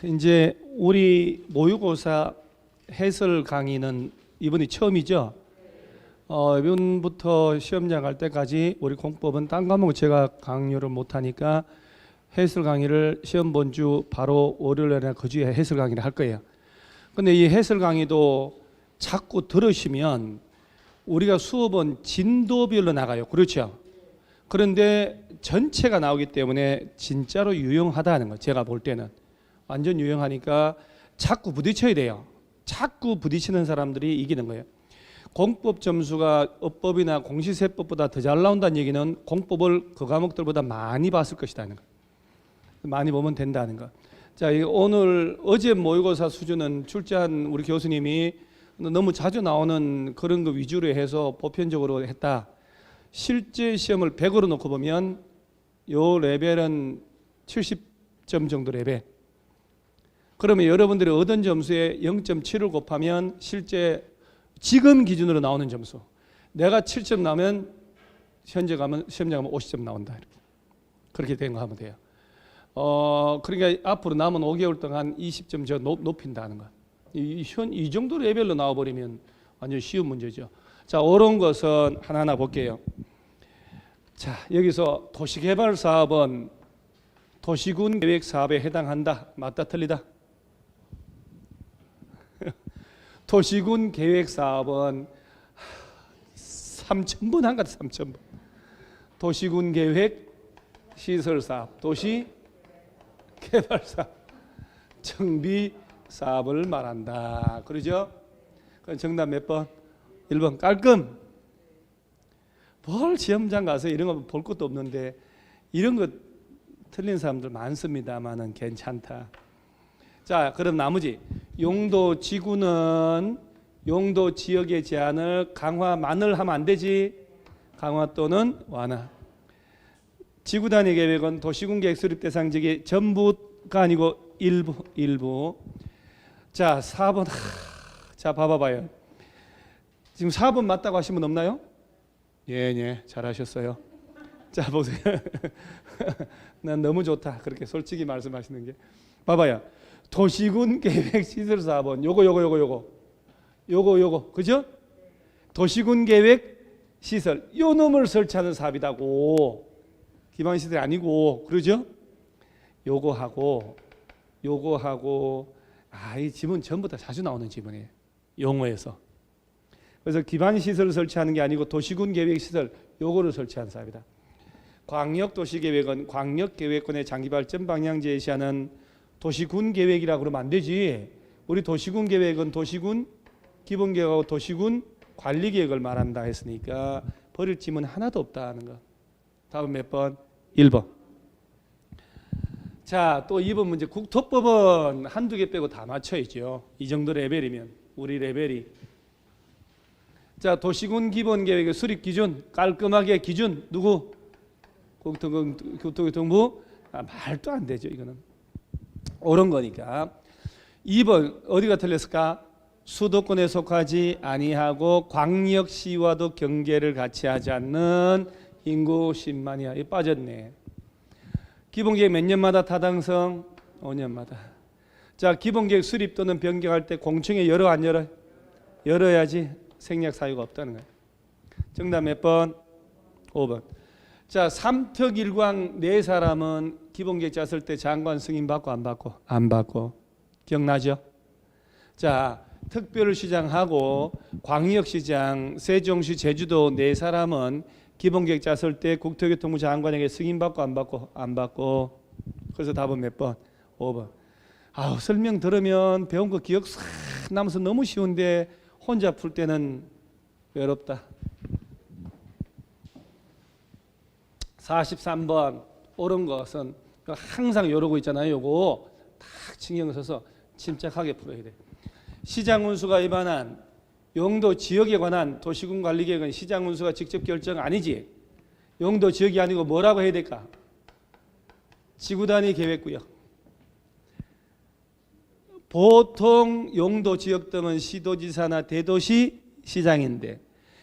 이제 우리 모의고사 해설 강의는 이번이 처음이죠. 이번부터 시험장 갈 때까지 우리 공법은 딴 과목은 제가 강요를 못하니까 해설 강의를 시험 본주 바로 월요일이나 그 주에 해설 강의를 할 거예요. 근데 이 해설 강의도 자꾸 들으시면 우리가 수업은 진도별로 나가요. 그렇죠? 그런데 전체가 나오기 때문에 진짜로 유용하다는 거, 제가 볼 때는 완전 유용하니까 자꾸 부딪혀야 돼요. 자꾸 부딪히는 사람들이 이기는 거예요. 공법 점수가 어법이나 공시세법보다 더 잘 나온다는 얘기는 공법을 그 과목들보다 많이 봤을 것이라는 거, 많이 보면 된다는 거. 자, 오늘 어제 모의고사 수준은 출제한 우리 교수님이 너무 자주 나오는 그런 거 위주로 해서 보편적으로 했다. 실제 시험을 100으로 놓고 보면 요 레벨은 70점 정도 레벨. 그러면 여러분들이 얻은 점수에 0.7을 곱하면 실제 지금 기준으로 나오는 점수, 내가 7점 나오면 현재 가면 시험장 가면 50점 나온다. 이렇게. 그렇게 된 거 하면 돼요. 그러니까 앞으로 남은 5개월 동안 20점 저 높인다는 거. 이 정도 레벨로 나와버리면 완전 쉬운 문제죠. 자, 옳은 것은 하나하나 볼게요. 자, 여기서 도시개발 사업은 도시군 계획 사업에 해당한다. 맞다, 틀리다? 도시군 계획 사업은 3,000번 한 것 같아. 3,000번. 도시군 계획 시설 사업, 도시 개발 사업, 정비 사업을 말한다. 그러죠? 그럼 정답 몇 번? 1번 깔끔. 뭘 시험장 가서 이런 거 볼 것도 없는데 이런 거 틀린 사람들 많습니다만은 괜찮다. 자, 그럼 나머지 용도 지구는 용도 지역의 제한을 강화만을 하면 안 되지. 강화 또는 완화. 지구 단위 계획은 도시군 계획 수립 대상 지역의 전부가 아니고 일부. 자, 4번. 자, 봐봐요. 지금 4번 맞다고 하신 분 없나요? 예, 잘하셨어요. 자, 보세요. 난 너무 좋다. 그렇게 솔직히 말씀하시는 게. 봐봐요. 도시군 계획 시설 사업은 요거. 그죠? 도시군 계획 시설. 요 놈을 설치하는 사업이다고. 기반 시설이 아니고. 그러죠? 요거하고 이 지문 전부 다 자주 나오는 지문이에요. 용어에서. 그래서 기반 시설을 설치하는 게 아니고 도시군 계획 시설 요거를 설치한 사업이다. 광역도시계획은 광역계획권의 장기발전 방향 제시하는 도시군 계획이라고 그러면 안 되지. 우리 도시군 계획은 도시군 기본계획하고 도시군 관리계획을 말한다 했으니까 버릴 지문 하나도 없다는 거. 다음 몇 번? 1번. 자, 또 2번 문제. 국토법은 한두 개 빼고 다 맞춰야죠. 이 정도 레벨이면 우리 레벨이. 자, 도시군 기본계획의 수립 기준, 깔끔하게 기준 누구? 국토교통부. 말도 안 되죠. 이거는 옳은 거니까. 2번 어디가 틀렸을까? 수도권에 속하지 아니하고 광역시와도 경계를 같이 하지 않는 인구 10만이야. 이 빠졌네. 기본계획 몇 년마다 타당성? 5년마다. 자, 기본계획 수립 또는 변경할 때 공청회 열어 안 열어? 열어야지. 생략 사유가 없다는 거야. 정답 몇 번? 5번. 자, 삼특일광 네 사람은 기본계획 짰을 때 장관 승인 받고 안 받고? 안 받고. 기억나죠? 자, 특별시장하고 광역시장, 세종시, 제주도 네 사람은 기본계획 짰을 때 국토교통부 장관에게 승인 받고 안 받고? 안 받고. 그래서 답은 몇 번? 5번. 설명 들으면 배운 거 기억 싹 남아서 너무 쉬운데 혼자 풀 때는 외롭다. 43번 옳은 것은 항상 이러고 있잖아요. 요거 딱 신경 써서 침착하게 풀어야 돼. 시장 운수가 위반한 용도 지역에 관한 도시군 관리계획은 시장 운수가 직접 결정 아니지. 용도 지역이 아니고 뭐라고 해야 될까? 지구단위 계획구역. 보통 용도 지역 등은 시도지사나 대도시 시장인데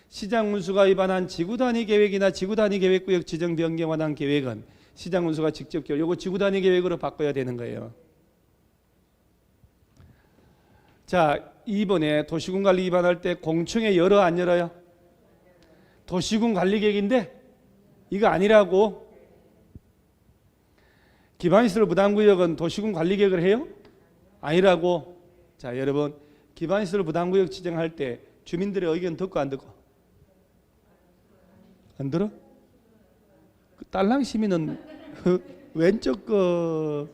시장 운수가 위반한 지구단위 계획이나 지구단위 계획구역 지정 변경에 관한 계획은 시장 운수가 직접 결정. 요거 지구단위 계획으로 바꿔야 되는 거예요. 자, 이번에 도시군 관리 위반할 때 공청회 열어 안 열어요? 도시군 관리 계획인데 이거 아니라고. 기반시설 부담구역은 도시군 관리 계획을 해요? 아니라고. 자, 여러분, 기반시설 부담구역 지정할 때 주민들의 의견 듣고 안 듣고? 안 들어? 그 딸랑 시민은 왼쪽 거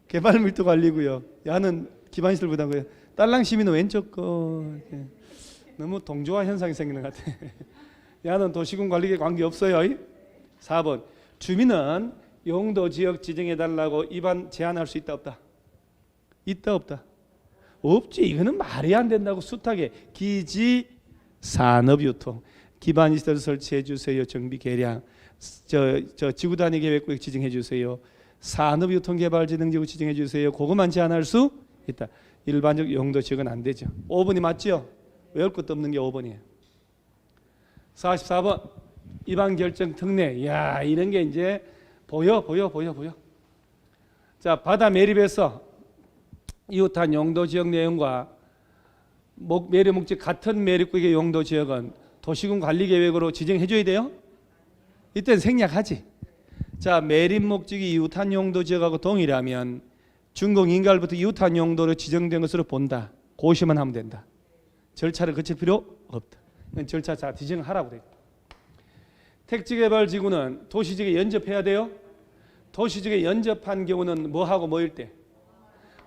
개발 밀도 관리고요. 야는 기반시설 부담구역. 딸랑 시민은 왼쪽 거. 너무 동조화 현상이 생기는 것 같아. 야는 도시군 관리계 관계 없어요. 4번. 주민은 용도 지역 지정해달라고 위반 제한할 수 있다 없다? 있다 없다? 없지. 이거는 말이 안 된다고. 숱하게 기지 산업유통 기반시설 설치해 주세요. 정비 개량 저 지구 단위 계획구역 지정해 주세요. 산업유통개발지능지구 지정해 주세요. 그것만 제한할 수 있다. 일반적 용도 지역은 안 되죠. 5번이 맞죠? 외울 것도 없는 게 5번이에요. 44번 위반 결정 특례. 야, 이런 게 이제 보여. 자, 바다 매립에서 이웃한 용도 지역 내용과 매립 목적 같은 매립구역의 용도 지역은 도시군 관리 계획으로 지정해 줘야 돼요. 이때는 생략하지. 자, 매립 목적이 이웃한 용도 지역하고 동일하면 준공 인가로부터 이웃한 용도로 지정된 것으로 본다. 고시만 하면 된다. 절차를 거칠 필요 없다. 절차 자 지정하라고 돼. 택지개발지구는 도시지역에 연접해야 돼요. 도시지역에 연접한 경우는 뭐하고 뭐일 때?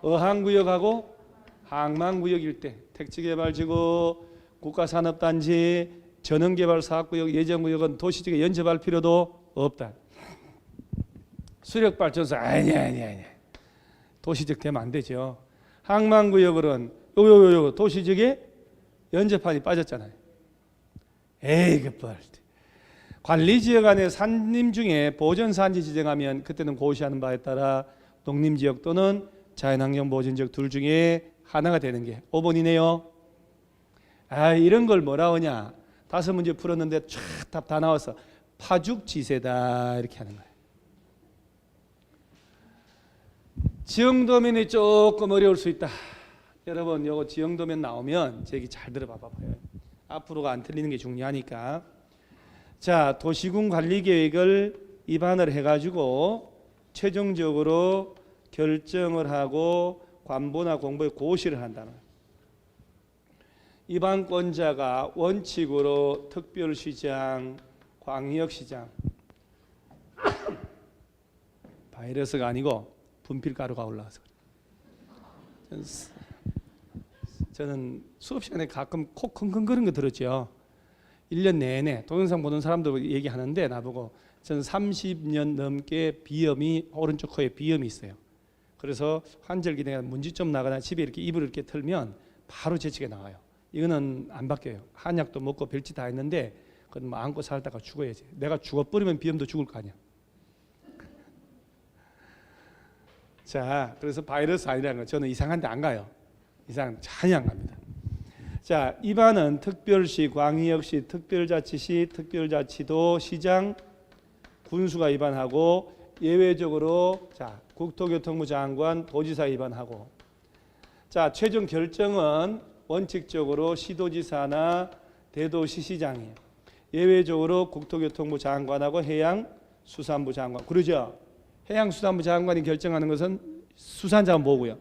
어항구역하고 항만구역일 때. 택지개발지구, 국가산업단지, 전원개발사업구역, 예정구역은 도시지역에 연접할 필요도 없다. 수력발전소 아니. 도시지역 되면 안 되죠. 항만구역은 요 도시지역에 연접판이 빠졌잖아요. 에이 그 관리지역 안에 산림 중에 보전산지 지정하면 그때는 고시하는 바에 따라 농림지역 또는 자연환경보전지역 둘 중에 하나가 되는 게 5번이네요. 아, 이런 걸 뭐라 하냐. 5문제 풀었는데 쫙 답 다 나와서 파죽지세다 이렇게 하는 거예요. 지형도면이 조금 어려울 수 있다. 여러분 요거 지형도면 나오면 제 얘기 잘 들어봐봐요. 앞으로가 안 틀리는 게 중요하니까. 자, 도시군 관리계획을 입안을 해가지고 최종적으로 결정을 하고 관보나 공보에 고시를 한다는 거예요. 입안권자가 원칙으로 특별시장, 광역시장 바이러스가 아니고 분필가루가 올라와서 그래요. 저는 수업 시간에 가끔 코 킁킁거리는 거 들었죠. 1년 내내 동영상 보는 사람도 얘기하는데 나보고 저는 30년 넘게 비염이 오른쪽 코에 비염이 있어요. 그래서 환절기 내가 문제점 나거나 집에 이렇게 이불을 이렇게 틀면 바로 재채기가 나와요. 이거는 안 바뀌어요. 한약도 먹고 별짓 다 했는데 그건 뭐 안고 살다가 죽어야지. 내가 죽어버리면 비염도 죽을 거 아니야. 자, 그래서 바이러스 아니라는 거 저는 이상한 데 안 가요. 이상 전혀 안 갑니다. 자, 입안은 특별시, 광역시, 특별자치시, 특별자치도, 시장, 군수가 입안하고 예외적으로 자, 국토교통부 장관, 도지사 입안하고. 자, 최종 결정은 원칙적으로 시도지사나 대도시시장이에요. 예외적으로 국토교통부 장관하고 해양수산부 장관. 그러죠? 해양수산부 장관이 결정하는 것은 수산자원보고요.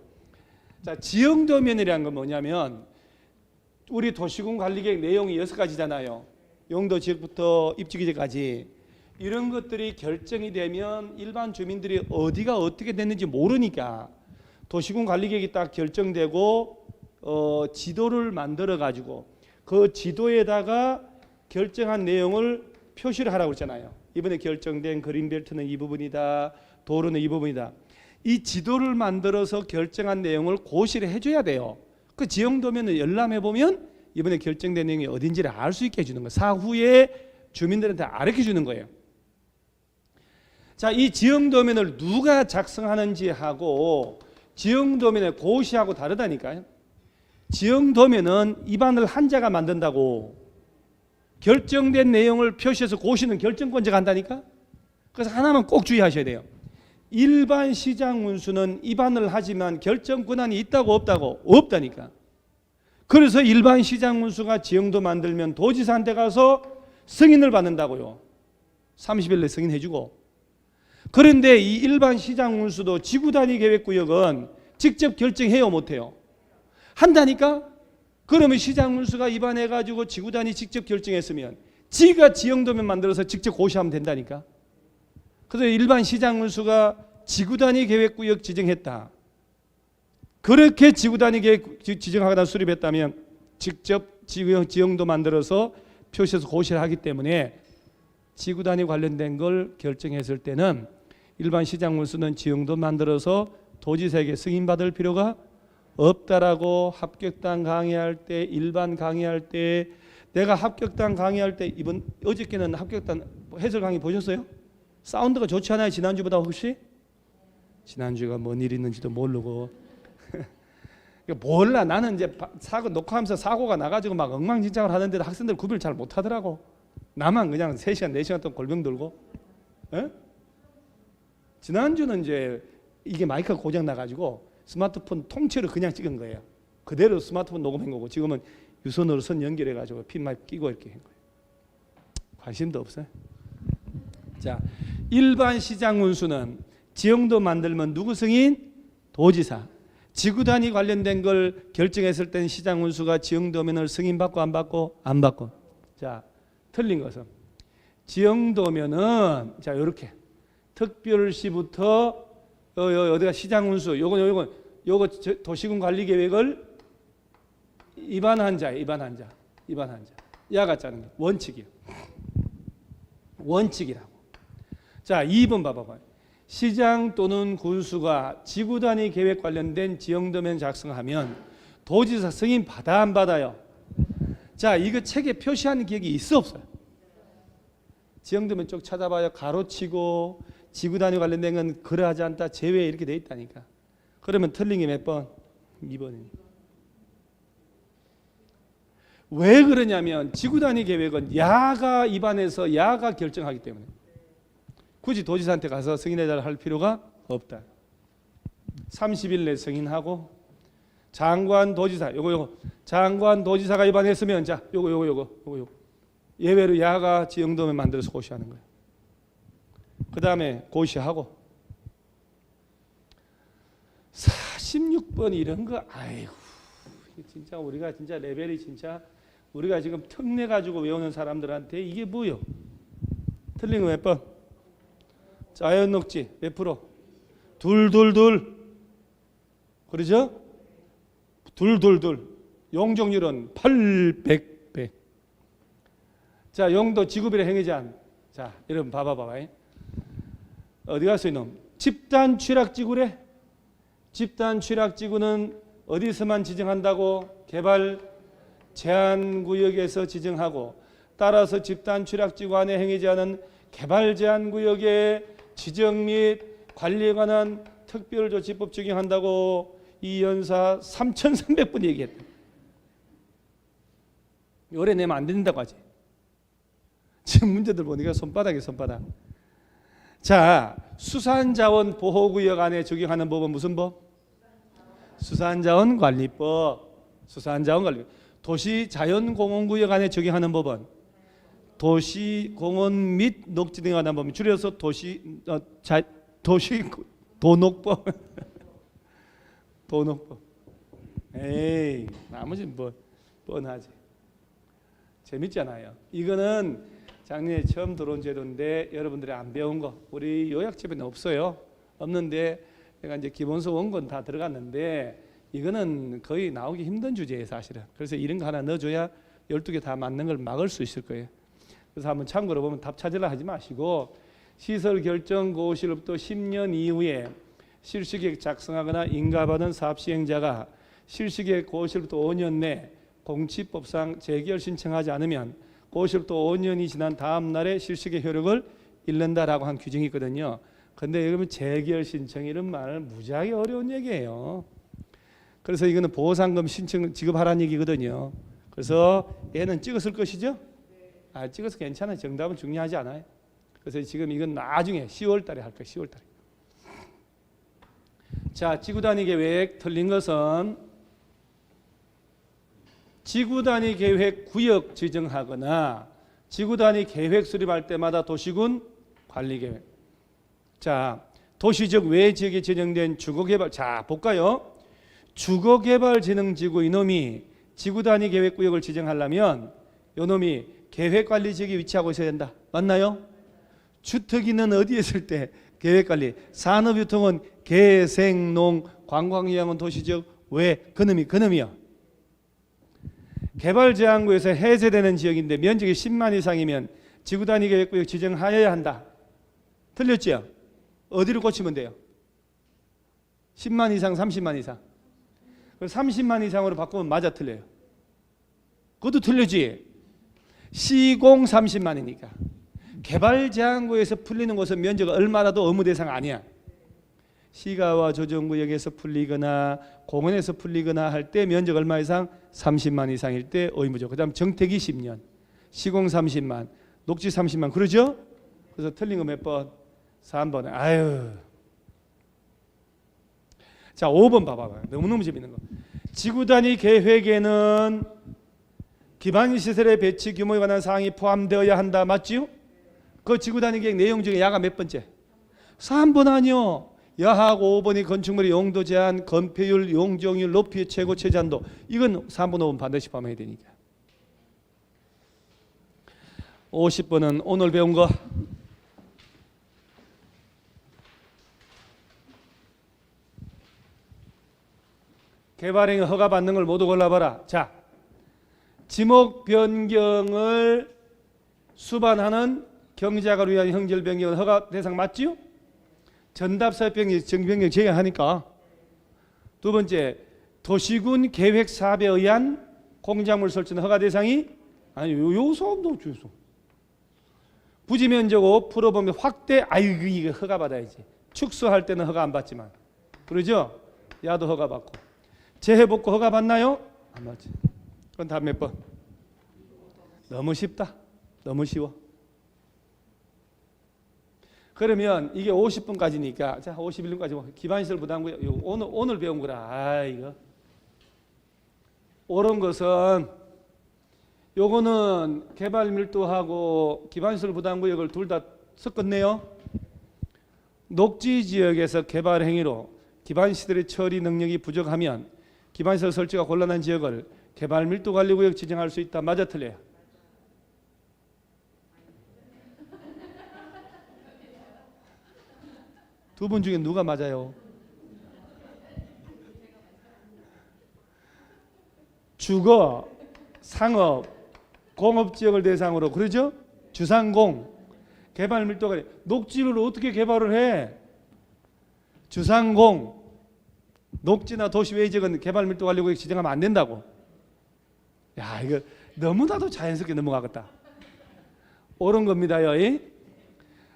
자, 지형도면이라는 건 뭐냐면 우리 도시군 관리계획 내용이 6가지잖아요. 용도 지역부터 입지기제까지. 이런 것들이 결정이 되면 일반 주민들이 어디가 어떻게 됐는지 모르니까 도시군 관리계획이 딱 결정되고 지도를 만들어 가지고 그 지도에다가 결정한 내용을 표시를 하라고 했잖아요. 이번에 결정된 그린벨트는 이 부분이다. 도로는 이 부분이다. 이 지도를 만들어서 결정한 내용을 고시를 해줘야 돼요. 그 지형도면을 열람해 보면 이번에 결정된 내용이 어딘지를 알 수 있게 해주는 거예요. 사후에 주민들한테 알려 주는 거예요. 자, 이 지형도면을 누가 작성하는지 하고 지형도면의 고시하고 다르다니까요. 지형도면은 입안을 한자가 만든다고. 결정된 내용을 표시해서 고시는 결정권자가 한다니까. 그래서 하나만 꼭 주의하셔야 돼요. 일반 시장 문수는 입안을 하지만 결정 권한이 있다고 없다고? 없다니까. 그래서 일반 시장 문수가 지형도 만들면 도지사한테 가서 승인을 받는다고요. 30일 내 승인해주고. 그런데 이 일반 시장 문수도 지구 단위 계획구역은 직접 결정해요, 못해요? 한다니까? 그러면 시장 문수가 입안해가지고 지구 단위 직접 결정했으면 지가 지형도면 만들어서 직접 고시하면 된다니까. 그래서 일반 시장 문수가 지구 단위 계획구역 지정했다. 그렇게 지구 단위 계획 지정하다 수립했다면 직접 지형도 만들어서 표시해서 고시를 하기 때문에 지구 단위 관련된 걸 결정했을 때는 일반 시장 문수는 지형도 만들어서 도지사에게 승인받을 필요가 없다라고 합격단 강의할 때, 일반 강의할 때, 내가 합격단 강의할 때 이번 어저께는 합격단 해설 강의 보셨어요? 사운드가 좋지 않아요? 지난주보다 혹시? 지난주가 뭔 일 있는지도 모르고 몰라. 나는 이제 사고 녹화하면서 사고가 나가지고 막 엉망진창을 하는데도 학생들 구별 잘 못하더라고. 나만 그냥 3시간 4시간 동안 골병 들고. 에? 지난주는 이제 이게 마이크가 고장 나가지고 스마트폰 통째로 그냥 찍은 거예요. 그대로 스마트폰 녹음한 거고 지금은 유선으로 선 연결해가지고 핀마이크 끼고 이렇게 한 거예요. 관심도 없어요. 자, 일반 시장 문수는 지형도 만들면 누구 승인? 도지사. 지구 단위 관련된 걸 결정했을 때는 시장 문수가 지형도면을 승인받고 안 받고? 안 받고. 자, 틀린 것은 지형도면은 자 이렇게 특별시부터 어디가 시장 문수 요거 도시군 관리 계획을 입안한 자. 야가 짜는 게 원칙이요. 원칙이라고. 자, 2번 봐봐요. 시장 또는 군수가 지구 단위 계획 관련된 지형도면 작성하면 도지사 승인 받아 안 받아요? 자, 이거 책에 표시하는 기억이 있어 없어요? 지형도면 쪽 찾아봐요. 가로치고 지구 단위 관련된 건 그러하지 않다 제외 이렇게 돼 있다니까. 그러면 틀린 게 몇 번? 2번입니다. 왜 그러냐면 지구 단위 계획은 야가 입안해서 야가 결정하기 때문에 굳이 도지사한테 가서 승인해달라 할 필요가 없다. 30일 내 승인하고 장관 도지사 요거 장관 도지사가 입안했으면 자 요거 예외로 야가 지형도면 만들어서 고시하는 거예요. 그 다음에 고시하고 46번 이런 거 아이고 진짜 우리가 진짜 레벨이 진짜 우리가 지금 특내 가지고 외우는 사람들한테 이게 뭐요? 틀린 거 몇 번? 자연 녹지 몇 프로? 둘 그러죠? 둘 용적률은 800배. 자, 용도 지구별의 행위제한. 자, 여러분 봐봐. 어디 갔어 이놈? 집단 취락지구래. 집단 취락지구는 어디서만 지정한다고? 개발 제한구역에서 지정하고 따라서 집단 취락지구 안에 행위제한은 개발 제한구역의 지정 및 관리에 관한 특별조치법 적용한다고 이 연사 3,300번 얘기했다. 오래 내면 안 된다고 하지. 지금 문제들 보니까 손바닥에 손바닥. 자, 수산자원보호구역 안에 적용하는 법은 무슨 법? 수산자원관리법. 도시자연공원구역 안에 적용하는 법은 도시공원 및 녹지 등에 관한 법은 줄여서 도농법. 도농법. 에이, 나머지 뭐 뻔하지. 재밌잖아요. 이거는 작년에 처음 들어온 제도인데 여러분들이 안 배운 거 우리 요약집에는 없어요. 없는데 내가 이제 기본서 원고는 다 들어갔는데 이거는 거의 나오기 힘든 주제예요, 사실은. 그래서 이런 거 하나 넣어줘야 12개 다 맞는 걸 막을 수 있을 거예요. 그래서 한번 참고로 보면 답 찾으려 하지 마시고 시설 결정 고시로부터 10년 이후에 실시계획 작성하거나 인가받은 사업 시행자가 실시계획 고시로부터 5년 내 공치법상 재결 신청하지 않으면 고시로부터 5년이 지난 다음 날에 실시계획 효력을 잃는다라고 한 규정이 있거든요. 근데 여러분 재결 신청 이런 말 무지하게 어려운 얘기예요. 그래서 이거는 보상금 신청 지급하라는 얘기거든요. 그래서 얘는 찍었을 것이죠? 찍어서 괜찮아요. 정답은 중요하지 않아요. 그래서 지금 이건 나중에 10월 달에 할 거예요. 10월 달에. 자, 지구 단위 계획 틀린 것은 지구 단위 계획 구역 지정하거나 지구 단위 계획 수립할 때마다 도시군 관리 계획. 자, 도시적 외 지역에 지정된 주거개발. 자, 볼까요? 주거개발진흥지구 이놈이 지구 단위 계획 구역을 지정하려면 이놈이 계획관리 지역에 위치하고 있어야 된다. 맞나요? 주택이는 어디에 있을 때 계획관리, 산업유통은 개생농, 관광유형은 도시적 외, 그놈이요. 개발제한구에서 해제되는 지역인데 면적이 10만 이상이면 지구 단위 계획구역 지정하여야 한다. 틀렸죠? 어디로 고치면 돼요? 10만 이상, 30만 이상. 30만 이상으로 바꾸면 맞아 틀려요? 그것도 틀리지. 시공 30만이니까. 개발제한구에서 풀리는 곳은 면적 얼마라도 의무 대상 아니야. 시가와 조정구역에서 풀리거나 공원에서 풀리거나 할 때 면적 얼마 이상? 30만 이상일 때 의무죠. 그 다음 정택이 10년, 시공 30만, 녹지 30만. 그러죠? 그래서 틀린 거 몇 번? 3번. 아유. 자, 5번 봐봐요. 너무너무 재밌는 거. 지구 단위 계획에는 기반 시설의 배치 규모에 관한 사항이 포함되어야 한다. 맞지요? 그 지구 단위 계획 내용 중에 야가 몇 번째? 3번 아니요. 야하고 5번이 건축물의 용도 제한, 건폐율, 용적률, 높이, 최고 최저한도. 이건 3번, 5번 반드시 포함해야 되니까. 50번은 오늘 배운 거. 개발행위 허가받는 걸 모두 골라봐라. 자, 지목 변경을 수반하는 경제학을 위한 형질 변경은 허가 대상 맞지요? 전답사 변경, 정변경 제외하니까. 두 번째, 도시군 계획 사업에 의한 공작물 설치는 허가 대상이 아니 요 사업도 주소. 부지 면적 5% 보면 확대. 아이고 이거 허가 받아야지. 축소할 때는 허가 안 받지만. 그러죠? 야도 허가 받고. 재해복구 허가 받나요? 안 받지. 그건 다음 몇 번? 너무 쉽다. 너무 쉬워. 그러면 이게 50분까지니까 자 51분까지 기반시설 부담구역 오늘 배운 거라. 아 이거 옳은 것은 요거는 개발 밀도하고 기반시설 부담구역을 둘 다 섞었네요. 녹지 지역에서 개발 행위로 기반시설의 처리 능력이 부족하면 기반시설 설치가 곤란한 지역을 개발 밀도 관리구역 지정할 수 있다. 맞아 틀려요? 두 분 중에 누가 맞아요? 주거, 상업, 공업지역을 대상으로 그러죠? 주상공, 개발 밀도가 녹지를 어떻게 개발을 해? 주상공, 녹지나 도시 외 지역은 개발 밀도 관리구역 지정하면 안 된다고. 야 이거 너무나도 자연스럽게 넘어가겠다. 옳은 겁니다요.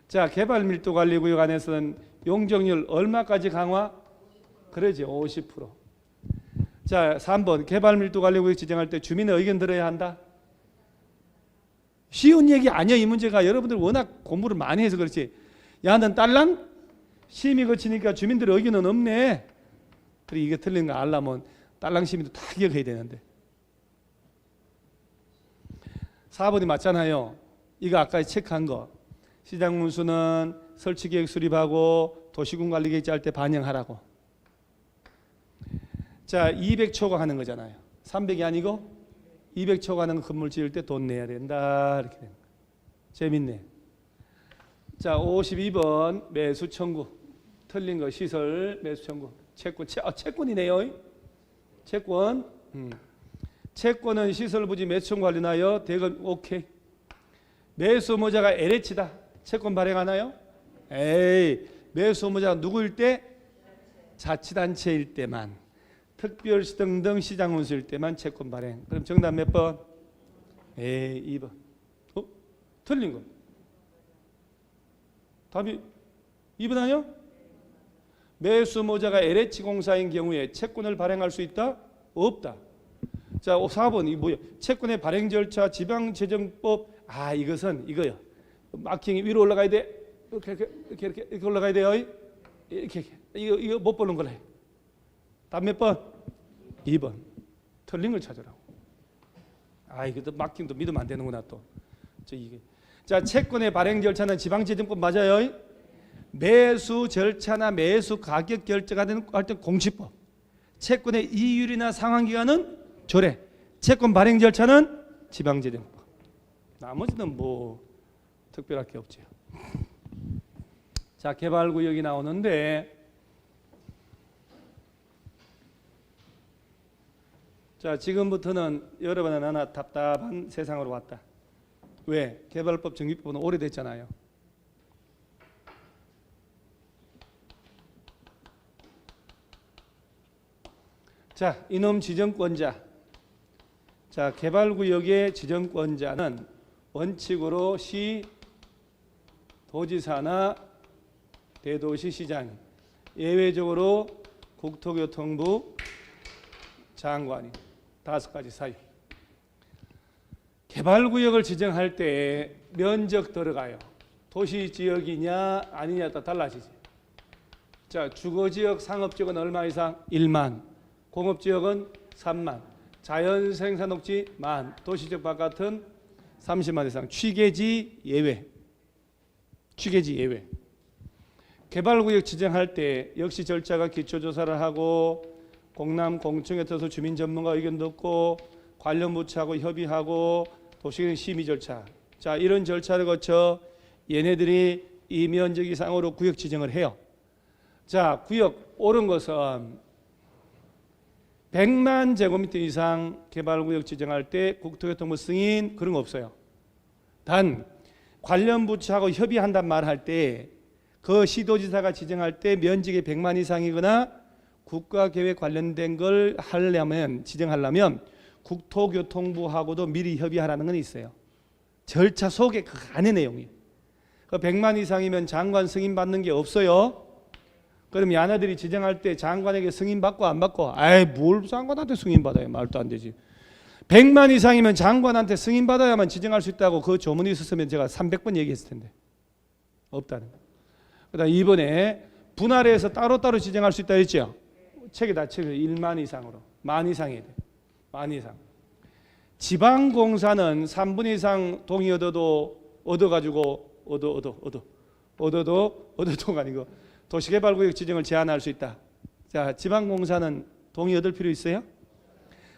자, 개발 밀도 관리구역 안에서는 용적률 얼마까지 강화? 그러지 50%. 자 3번 개발 밀도 관리구역 지정할 때 주민의 의견 들어야 한다. 쉬운 얘기 아니야. 이 문제가 여러분들 워낙 공부를 많이 해서 그렇지. 야 넌 딸랑? 심의 거치니까 주민들의 의견은 없네. 그래 이게 틀린 거 알려면 딸랑 심의도 다 기억해야 되는데. 4번이 맞잖아요. 이거 아까 체크한 거. 시장 문수는 설치계획 수립하고 도시군 관리계획 짤 때 반영하라고. 자, 200 초과하는 거잖아요. 300이 아니고 200 초과하는 건물 지을 때 돈 내야 된다. 이렇게 되는 거예요. 재밌네. 자, 52번 매수 청구. 틀린 거 시설 매수 청구. 채권. 채권이네요. 채권. 채권은 시설 부지 매수 청구 관련하여 대금 오케이. 매수 의무자가 LH다. 채권 발행하나요? 에이, 매수 의무자가 누구일 때? 자치단체일 때만, 특별시 등등 시장 운수일 때만 채권 발행. 그럼 정답 몇 번? 에이, 2번. 틀린 거. 답이 2번 아니요? 매수 의무자가 LH공사인 경우에 채권을 발행할 수 있다? 없다. 자, 4번 이 뭐야? 채권의 발행 절차, 지방재정법. 아, 이것은 이거요. 마킹이 위로 올라가야 돼. 이렇게 올라가야 돼요. 이렇게 이거 못 보는 거래. 답 몇 번? 2번. 틀린 걸 찾으라고. 이것도 막힘도 믿으면 안 되는구나 또. 이게. 자, 채권의 발행 절차는 지방재정법 맞아요. 매수 절차나 매수 가격 결정할 때 공시법. 채권의 이율이나 상환기간은 조례. 채권 발행 절차는 지방재정법. 나머지는 뭐 특별할 게 없죠. 자, 개발구역이 나오는데, 자, 지금부터는 여러분은 하나 답답한 세상으로 왔다. 왜? 개발법 정비법은 오래됐잖아요. 자, 이놈 지정권자. 자, 개발구역의 지정권자는 원칙으로 시, 도지사나 대도시시장, 예외적으로 국토교통부 장관이 5가지 사유. 개발구역을 지정할 때 면적 들어가요. 도시지역이냐 아니냐에 따라 달라지지. 자, 주거지역, 상업지역은 얼마 이상? 1만. 공업지역은 3만. 자연생산녹지 1만. 도시지역 바깥은 30만 이상. 취계지 예외. 취계지 예외. 개발구역 지정할 때 역시 절차가 기초조사를 하고 공람 공청회 통해서 주민 전문가 의견 듣고 관련 부처하고 협의하고 도시계획 심의 절차. 자, 이런 절차를 거쳐 얘네들이 이 면적 이상으로 구역 지정을 해요. 자, 구역 옳은 것은 100만 제곱미터 이상 개발구역 지정할 때 국토교통부 승인 그런 거 없어요. 단 관련 부처하고 협의한단 말 할 때 그 시도지사가 지정할 때 면적이 100만 이상이거나 국가계획 관련된 걸 하려면 지정하려면 국토교통부하고도 미리 협의하라는 건 있어요. 절차 속에 그 안의 내용이에요. 그 100만 이상이면 장관 승인 받는 게 없어요. 그럼 야네들이 지정할 때 장관에게 승인 받고 안 받고? 뭘 장관한테 승인 받아요? 말도 안 되지. 100만 이상이면 장관한테 승인 받아야만 지정할 수 있다고 그 조문이 있었으면 제가 300번 얘기했을 텐데. 없다는 거. 그다음 이번에 분할해서 따로따로 지정할 수 있다 했죠. 책에다 1만 이상으로. 만 이상이야 돼. 만 이상. 지방공사는 3분 이상 동의 얻어가지고 얻어도가 아니고 도시개발구역 지정을 제한할 수 있다. 자, 지방공사는 동의 얻을 필요 있어요?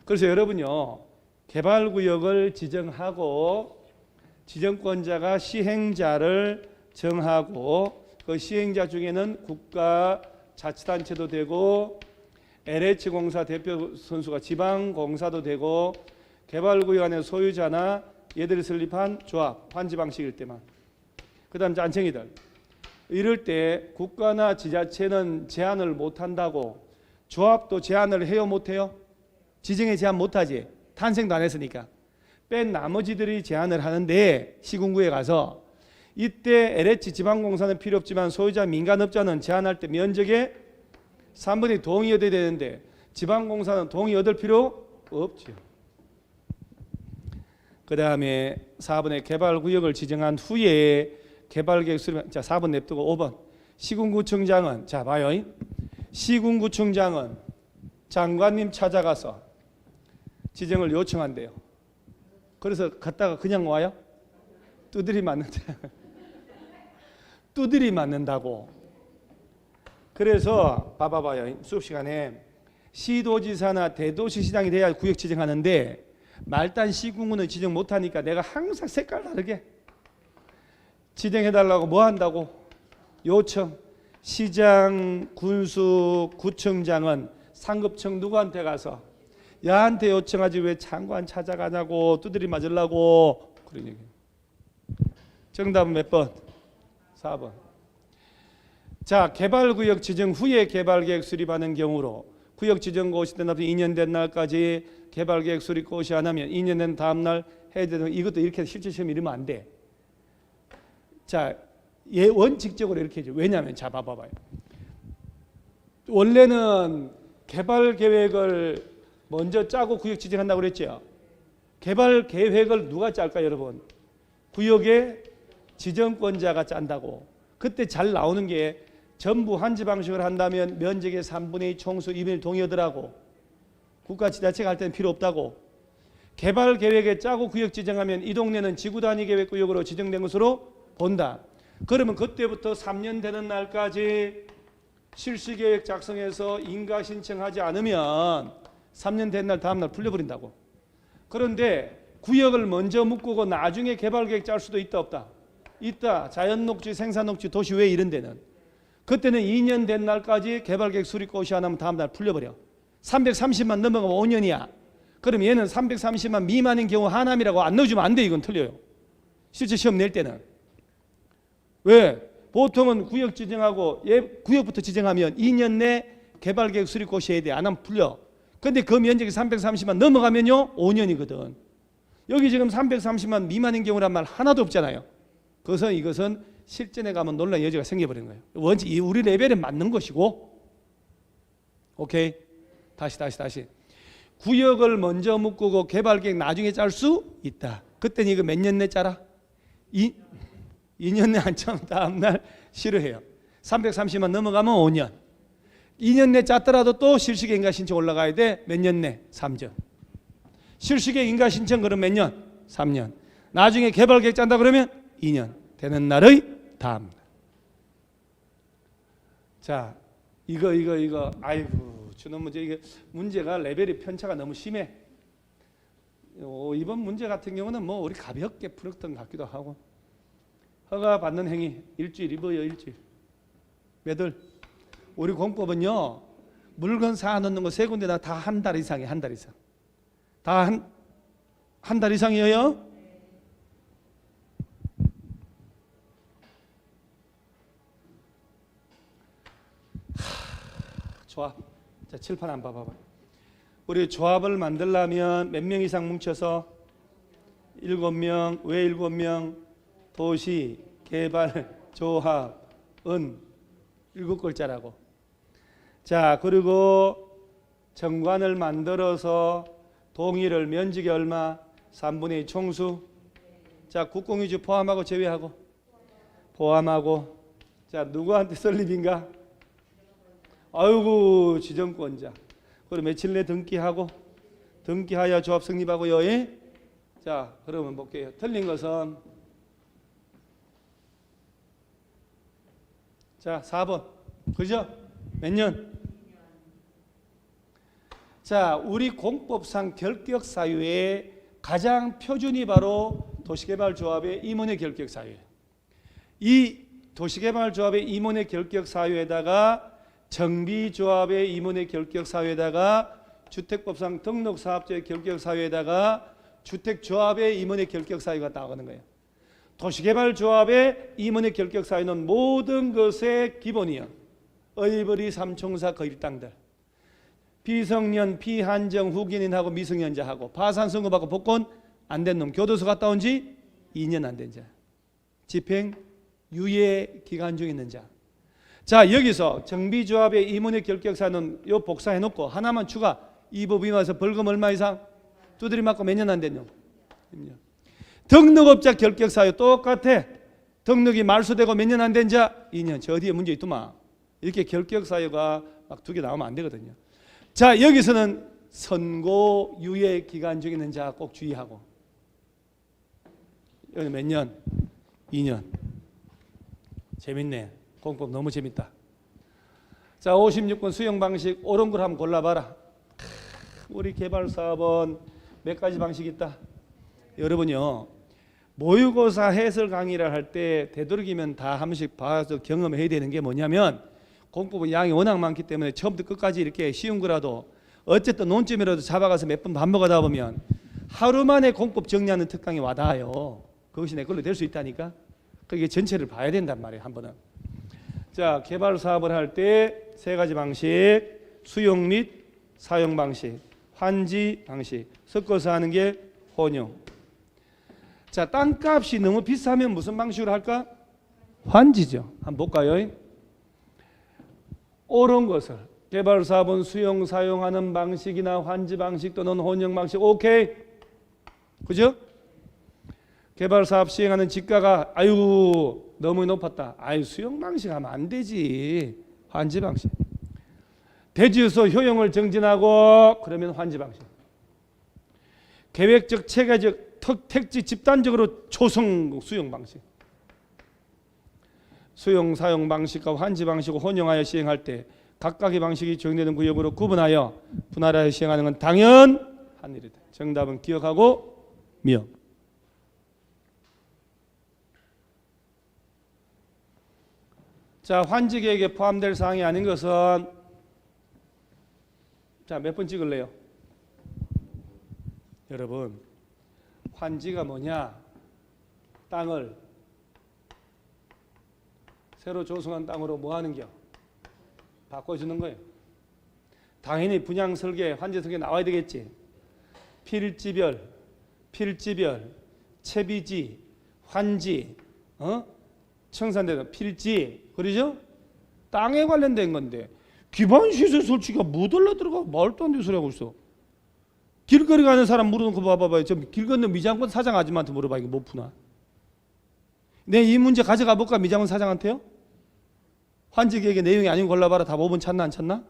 그래서 여러분요, 개발구역을 지정하고 지정권자가 시행자를 정하고 그 시행자 중에는 국가 자치단체도 되고 LH공사 대표 선수가 지방공사도 되고 개발구역 안에 소유자나 얘들이 설립한 조합, 환지 방식일 때만. 그 다음 잔챙이들. 이럴 때 국가나 지자체는 제한을 못한다고 조합도 제한을 해요 못해요? 지정에 제한 못하지. 탄생도 안 했으니까. 뺀 나머지들이 제한을 하는데 시군구에 가서 이때 LH 지방공사는 필요 없지만 소유자 민간업자는 제한할 때 면적에 3분의 동의 얻어야 되는데 지방공사는 동의 얻을 필요 없죠. 그 다음에 4번에 개발구역을 지정한 후에 개발계획 수립. 자, 4번 냅두고 5번 시군구청장은, 자 봐요, 시군구청장은 장관님 찾아가서 지정을 요청한대요. 그래서 갔다가 그냥 와요? 두드리 맞는데 두드리 맞는다고. 그래서 봐봐요. 수업 시간에 시도지사나 대도시시장이 돼야 구역 지정하는데 말단 시군구는 지정 못하니까 내가 항상 색깔 다르게 지정해달라고 뭐 한다고? 요청. 시장, 군수, 구청장은 상급청 누구한테 가서 야한테 요청하지 왜 장관 찾아가냐고 두드리 맞으려고 그런 얘기. 정답은 몇 번? 4번. 자, 개발구역 지정 후에 개발계획 수립하는 경우로 구역 지정 고시 된 2년 된 날까지 개발계획 수립 고시 안 하면 2년 된 다음 날 해야 되는, 이것도 이렇게 실제 시험 이러면 안 돼. 자, 원칙적으로 이렇게 해줘. 왜냐하면 자 봐봐요. 원래는 개발 계획을 먼저 짜고 구역 지정한다고 그랬죠. 개발 계획을 누가 짤까 여러분? 구역의 지정권자가 짠다고. 그때 잘 나오는 게 전부 한지 방식을 한다면 면적의 3분의 2 총수 2분의 1 동의하더라고. 국가 지자체가 할 때는 필요 없다고. 개발 계획에 짜고 구역 지정하면 이 동네는 지구 단위 계획 구역으로 지정된 것으로 본다. 그러면 그때부터 3년 되는 날까지 실시 계획 작성해서 인가 신청하지 않으면 3년 된 날 다음 날 풀려버린다고. 그런데 구역을 먼저 묶고 나중에 개발 계획 짤 수도 있다 없다? 있다. 자연 녹지, 생산 녹지, 도시 외 이런 데는. 그때는 2년 된 날까지 개발 계획 수립 고시 안 하면 다음 날 풀려버려. 330만 넘어가면 5년이야. 그럼 얘는 330만 미만인 경우 하남이라고 안 넣어주면 안 돼. 이건 틀려요. 실제 시험 낼 때는. 왜? 보통은 구역 지정하고 구역부터 지정하면 2년 내 개발계획 수립 고시해야 돼. 안 하면 풀려. 근데 그 면적이 330만 넘어가면요 5년이거든. 여기 지금 330만 미만인 경우란 말 하나도 없잖아요. 그래서 이것은 실전에 가면 논란 여지가 생겨버리는 거예요. 원칙 우리 레벨에 맞는 것이고. 오케이. 다시. 구역을 먼저 묶고 개발계획 나중에 짤 수 있다. 그때는 이거 몇 년 내 짜라? 2년 내 안 짜면 다음날 싫어해요. 330만 넘어가면 5년. 2년 내 짰더라도 또 실시계 인가 신청 올라가야 돼. 몇 년 내? 3년. 실시계 인가 신청 그럼 몇 년? 3년. 나중에 개발계획 짠다 그러면 2년. 되는 날의 다음 날. 자, 이거 아이고 주는 문제. 이게 문제가 레벨이 편차가 너무 심해. 이번 문제 같은 경우는 뭐 우리 가볍게 풀었던 것 같기도 하고. 허가 받는 행위 일주일 입어요. 일주일. 몇월? 우리 공법은요 물건 사 넣는 거 세 군데나 다 한 달 이상이에요. 한 달 이상. 다 한 달 이상이에요. 조합. 자, 칠판 안 봐봐. 우리 조합을 만들려면 몇 명 이상 뭉쳐서 7명. 왜 7명? 도시, 개발, 조합, 은 7글자라고. 자, 그리고 정관을 만들어서 동의를 면적이 얼마? 3분의 2 총수. 자, 국공유지 포함하고 제외하고. 포함하고. 자, 누구한테 설립인가? 아이고, 지정권자. 그럼 며칠 내 등기하고. 등기하여 조합 성립하고요. 예? 자, 그러면 볼게요. 틀린 것은 자, 4번. 그죠? 몇 년? 자, 우리 공법상 결격 사유의 가장 표준이 바로 도시개발조합의 임원의 결격 사유예요. 이 도시개발조합의 임원의 결격 사유에다가 정비조합의 임원의 결격 사유에다가 주택법상 등록사업자의 결격 사유에다가 주택조합의 임원의 결격 사유가 나오는 거예요. 도시개발조합의 임원의 결격 사유는 모든 것의 기본이요. 의벌이 삼총사 그 일당들. 비성년, 비한정, 후견인하고 미성년자하고 파산선고받고 복권 안 된 놈. 교도소 갔다 온 지 2년 안 된 자. 집행 유예 기간 중에 있는 자. 자, 여기서 정비조합의 임원의 결격 사유는 요 복사해놓고 하나만 추가. 이 법 위반해서 벌금 얼마 이상? 두드리 맞고 몇 년 안 된 놈? 10년. 등록업자 결격 사유 똑같아. 등록이 말소되고 몇 년 안 된 자 2년. 저 어디에 문제 있더만. 이렇게 결격 사유가 막 2개 나오면 안 되거든요. 자, 여기서는 선고 유예 기간 중에 있는 자 꼭 주의하고. 여기 몇 년? 2년. 재밌네. 공법 너무 재밌다. 자, 56번 수용 방식 옳은 걸 한번 골라봐라. 우리 개발사업은 몇 가지 방식이 있다. 여러분요, 모의고사 해설 강의를 할 때 되도록이면 다 한 번씩 봐서 경험해야 되는 게 뭐냐면 공법은 양이 워낙 많기 때문에 처음부터 끝까지 이렇게 쉬운 거라도 어쨌든 논점이라도 잡아가서 몇 번 반복하다 보면 하루 만에 공법 정리하는 특강이 와닿아요. 그것이 내 걸로 될 수 있다니까. 그게 전체를 봐야 된단 말이에요. 한 번은. 자, 개발 사업을 할 때 세 가지 방식, 수용 및 사용 방식, 환지 방식, 섞어서 하는 게 혼용. 자, 땅값이 너무 비싸면 무슨 방식으로 할까? 환지죠. 한번 볼까요? 옳은 것을 개발 사업은 수용 사용하는 방식이나 환지 방식 또는 혼용 방식. 오케이. 그죠? 개발 사업 시행하는 지가가 아유 너무 높았다. 아유 수용 방식 하면 안 되지. 환지 방식. 대지에서 효용을 정진하고 그러면 환지 방식. 계획적, 체계적, 택지, 집단적으로 조성 수용 방식. 수용 사용 방식과 환지 방식을 혼용하여 시행할 때 각각의 방식이 적용되는 구역으로 구분하여 분할하여 시행하는 건 당연한 일이다. 정답은 기억하고 미역. 자, 환지 계획에 포함될 사항이 아닌 것은 자, 몇 번 찍을래요? 여러분, 환지가 뭐냐? 땅을 새로 조성한 땅으로 뭐 하는겨? 바꿔주는 거예요. 당연히 분양 설계, 환지 설계 나와야 되겠지. 필지별, 채비지, 환지, 청산되는 필지, 그러죠? 땅에 관련된 건데 기반 시설 설치가 못 올라 들어가 말도 안 되는 소리 하고 있어. 길거리 가는 사람 물어놓고 봐봐요. 저 길 건너 미장원 사장 아줌마한테 물어봐. 이거 못 푸나? 내 이 문제 가져가 볼까? 미장원 사장한테요? 환지 계획의 내용이 아닌 거 골라봐라. 답 5분 찾나 안 찾나?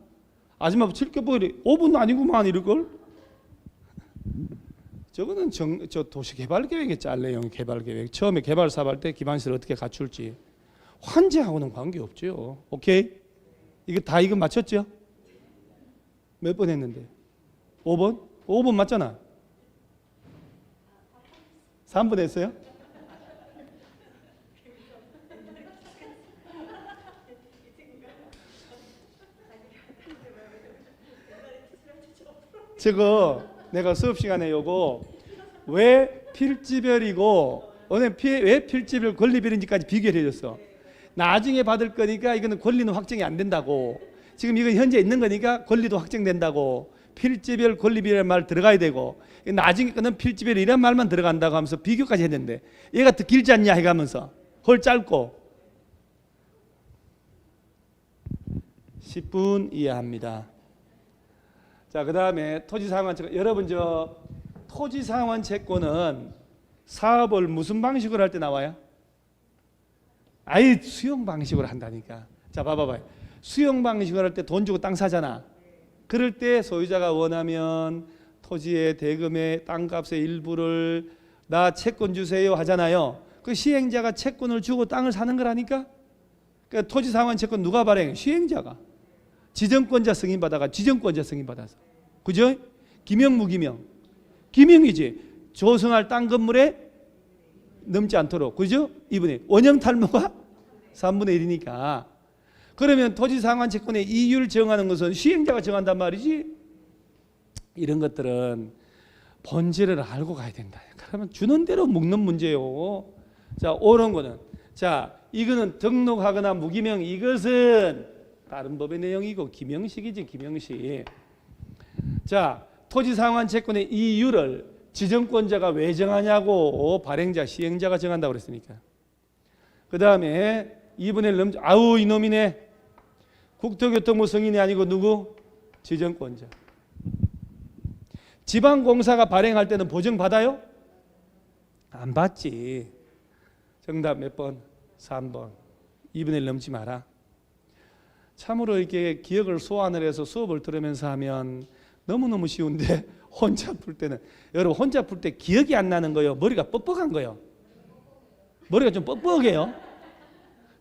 아줌마 칠겨보이래. 5분도 아니구만 이럴걸? 저거는 저 도시개발계획에 짤래요. 개발계획. 처음에 개발 사업할 때 기반시설 어떻게 갖출지. 환지하고는 관계없죠. 오케이? 이거 맞췄죠? 몇 번 했는데? 5번? 5번 맞잖아. 3번 했어요? 저거 내가 수업 시간에 요거 왜 필지별이고 왜 필지별 권리별인지까지 비교를 해줬어. 나중에 받을 거니까 이거는 권리는 확정이 안 된다고. 지금 이건 현재 있는 거니까 권리도 확정된다고. 필지별 권리별이라는 말 들어가야 되고 나중에 거는 필지별 이란 말만 들어간다고 하면서 비교까지 했는데 얘가 더 길지 않냐 해가면서 헐 짧고 10분 이해합니다. 자, 그 다음에 토지상환 채권. 여러분 저 토지상환 채권은 사업을 무슨 방식으로 할 때 나와요? 아예 수용 방식으로 한다니까. 자, 봐봐봐요. 수용 방식으로 할 때 돈 주고 땅 사잖아. 그럴 때 소유자가 원하면 토지의 대금의 땅값의 일부를 나 채권 주세요 하잖아요. 그 시행자가 채권을 주고 땅을 사는 거라니까. 그러니까 토지상환 채권 누가 발행해? 시행자가. 지정권자 승인받아가 지정권자 승인받아서. 그죠? 기명 무기명. 기명이지. 조성할 땅 건물에 넘지 않도록. 그죠? 2분의 1. 원형 탈모가 3분의 1이니까. 그러면 토지상환 채권의 이율 정하는 것은 시행자가 정한단 말이지. 이런 것들은 본질을 알고 가야 된다. 그러면 주는 대로 먹는 문제요. 자, 옳은 거는. 자, 이거는 등록하거나 무기명. 이것은 다른 법의 내용이고 기명식이지, 기명식. 자, 토지상환 채권의 이율을 지정권자가 왜 정하냐고. 발행자, 시행자가 정한다고 그랬으니까. 그 다음에 2분의 1 넘지. 아우 이놈이네. 국토교통부 승인이 아니고 누구? 지정권자. 지방공사가 발행할 때는 보증 받아요? 안 받지. 정답 몇 번? 3번. 2분의 1 넘지 마라. 참으로 이렇게 기억을 소환을 해서 수업을 들으면서 하면 너무너무 쉬운데 혼자 풀 때는, 여러분 혼자 풀 때 기억이 안 나는 거예요? 머리가 뻑뻑한 거예요? 머리가 좀 뻑뻑해요?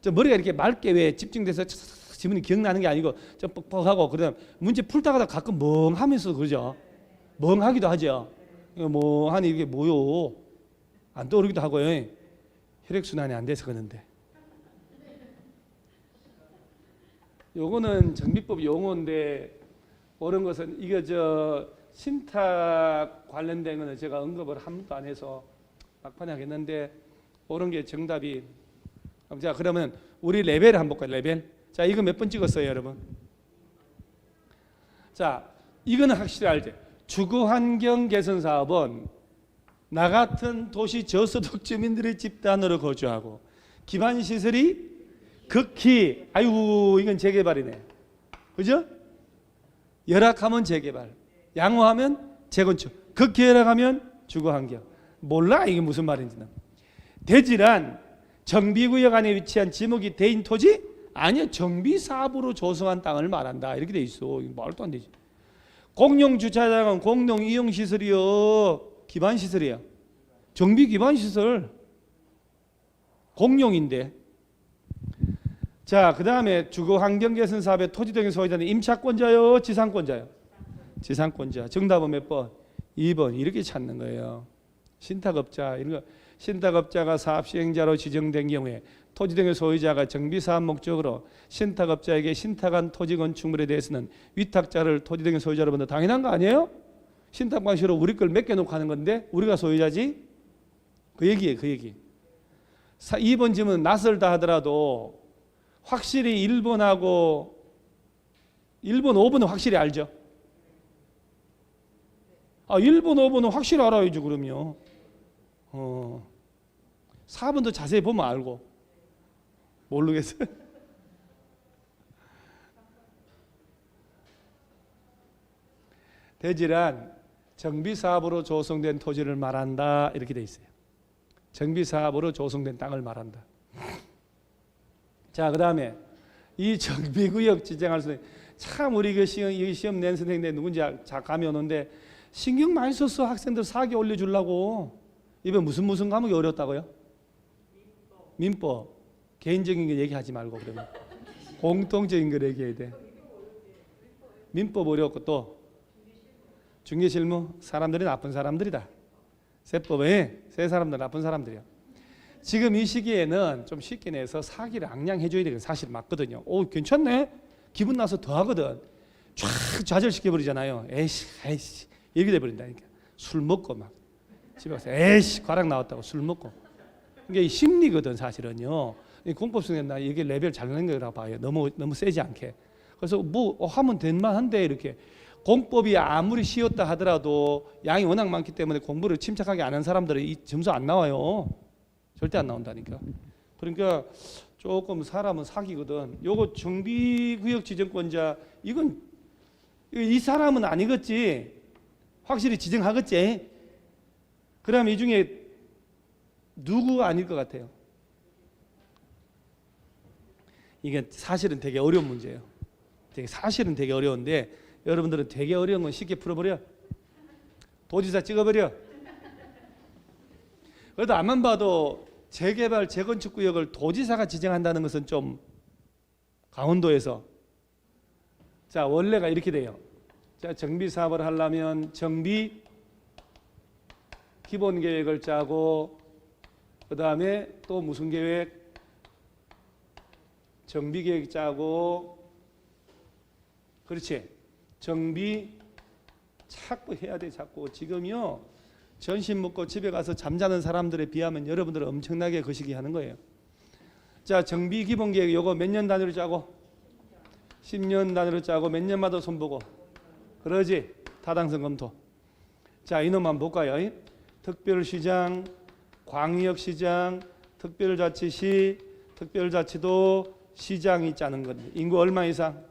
저 머리가 이렇게 맑게 왜 집중돼서 지문이 기억나는 게 아니고 좀 뻑뻑하고, 그다음 문제 풀다가 가끔 멍하면서 그러죠. 멍하기도 하죠. 멍하니 이게 뭐요? 안 떠오르기도 하고요. 혈액순환이 안 돼서 그러는데. 요거는 정비법 용어인데 옳은 것은 이거 저 신탁 관련된 거는 제가 언급을 한 번도 안 해서 막판에 하겠는데 옳은 게 정답이. 자, 그러면 우리 레벨 한번 볼까요? 레벨. 자, 이거 몇 번 찍었어요, 여러분? 자, 이거는 확실히 알죠. 주거환경 개선 사업은 나 같은 도시 저소득 주민들의 집단으로 거주하고 기반 시설이 극히, 아이고 이건 재개발이네. 그죠? 열악하면 재개발, 양호하면 재건축, 극히 열악하면 주거환경. 몰라 이게 무슨 말인지는. 대지란 정비구역 안에 위치한 지목이 대인 토지? 아니요, 정비사업으로 조성한 땅을 말한다. 이렇게 돼 있어. 말도 안 되지. 공용주차장은 공용이용시설이요. 기반시설이에요. 정비 기반시설 공용인데. 자, 그 다음에 주거환경개선 사업의 토지 등의 소유자는 임차권자요, 지상권자요? 지상권자. 정답은 몇 번? 2번. 이렇게 찾는 거예요. 신탁업자, 이런 거. 신탁업자가 사업 시행자로 지정된 경우에 토지 등의 소유자가 정비사업 목적으로 신탁업자에게 신탁한 토지 건축물에 대해서는 위탁자를 토지 등의 소유자로 본다. 당연한 거 아니에요? 신탁 방식으로 우리 걸 맡겨놓고 하는 건데 우리가 소유자지? 그 얘기예요, 그 얘기. 2번 질문은 낯설다 하더라도 확실히 1번하고 1번, 5번은 확실히 알죠? 1번, 5번은 확실히 알아야죠, 그럼요. 4번도 자세히 보면 알고. 모르겠어요. 대지란 정비사업으로 조성된 토지를 말한다, 이렇게 돼 있어요. 정비사업으로 조성된 땅을 말한다. 자, 그 다음에 이 정비구역 지정할 수 있는, 참 우리 그 시험 낸 선생님들 누군지 감이 오는데 신경 많이 썼어. 학생들 사기 올려주려고. 이번 무슨 과목이 어렵다고요? 민법. 개인적인 거 얘기하지 말고 그러면 공통적인 걸 얘기해야 돼. 민법 어렵고 또 중개실무. 사람들이 나쁜 사람들이다. 세법에 세 사람들 나쁜 사람들이야. 지금 이 시기에는 좀 쉽게 내서 사기를 앙양해줘야 되는 사실 맞거든요. 오, 괜찮네. 기분 나서 더 하거든. 쫙 좌절시켜버리잖아요. 에이씨 이렇게 돼버린다니까. 술 먹고 막 집에 가서 에이씨 과락 나왔다고 술 먹고. 이게 심리거든 사실은요. 공법성에 나 이게 레벨 잘 내는 거라고 봐요. 너무 세지 않게. 그래서 뭐 하면 된만한데 이렇게. 공법이 아무리 쉬웠다 하더라도 양이 워낙 많기 때문에 공부를 침착하게 안 한 사람들은 이 점수 안 나와요. 절대 안 나온다니까. 그러니까 조금 사람은 사기거든. 요거 정비구역 지정권자, 이건 이 사람은 아니겠지. 확실히 지정하겠지. 그럼 이 중에 누구 아닐 것 같아요? 이게 사실은 되게 어려운 문제예요. 사실은 되게 어려운데 여러분들은 되게 어려운 건 쉽게 풀어버려. 도지사 찍어버려. 그래도 앞만 봐도 재개발, 재건축 구역을 도지사가 지정한다는 것은 좀 강원도에서. 자, 원래가 이렇게 돼요. 자, 정비 사업을 하려면 정비 기본 계획을 짜고 그 다음에 또 무슨 계획? 정비 계획 짜고, 그렇지. 정비 자꾸 해야 돼. 자꾸 지금요 전신 먹고 집에 가서 잠자는 사람들에 비하면 여러분들은 엄청나게 거시기 하는 거예요. 자, 정비 기본 계획 요거 몇 년 단위로 짜고? 10년 단위로 짜고 몇 년마다 손보고. 그러지. 타당성 검토. 자, 이놈만 볼까요? 특별시장, 광역시장, 특별자치시, 특별자치도, 시장이 짜는 것. 인구 얼마 이상?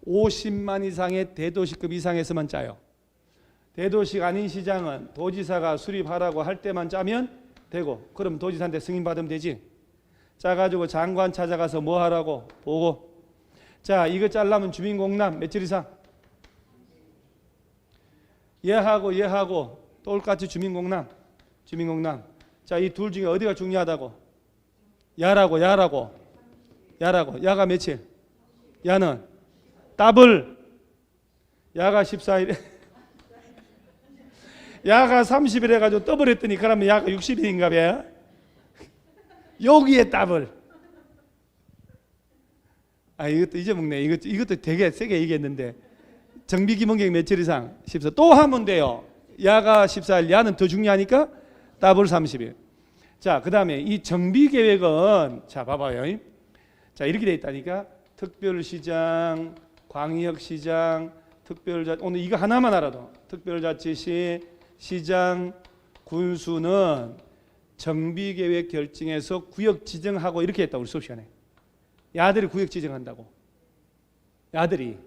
50만 이상의 대도시급 이상에서만 짜요. 대도시가 아닌 시장은 도지사가 수립하라고 할 때만 짜면 되고, 그럼 도지사한테 승인받으면 되지. 짜가지고 장관 찾아가서 뭐 하라고? 보고. 자, 이거 짜려면 주민공람 며칠 이상? 얘하고 똑같이 주민공람. 자, 이 둘 중에 어디가 중요하다고? 야라고. 야가 며칠? 야는 더블. 야가 14일. 야가 30일 해가지고 더블 했더니 그러면 야가 60일인가 봐요. 여기에 더블. 이것도 잊어먹네. 이것도 되게 세게 얘기했는데. 정비기본계획 며칠 이상? 14. 또 하면 돼요. 야가 14일, 야는 더 중요하니까 더블 30일. 자, 그 다음에 이 정비계획은, 자, 봐봐요. 자, 이렇게 돼 있다니까. 특별시장, 광역시장, 오늘 이거 하나만 알아도. 특별자치시, 시장, 군수는 정비계획 결정해서 구역 지정하고 이렇게 했다. 우리 수업 시간에. 야들이 구역 지정한다고. 야들이.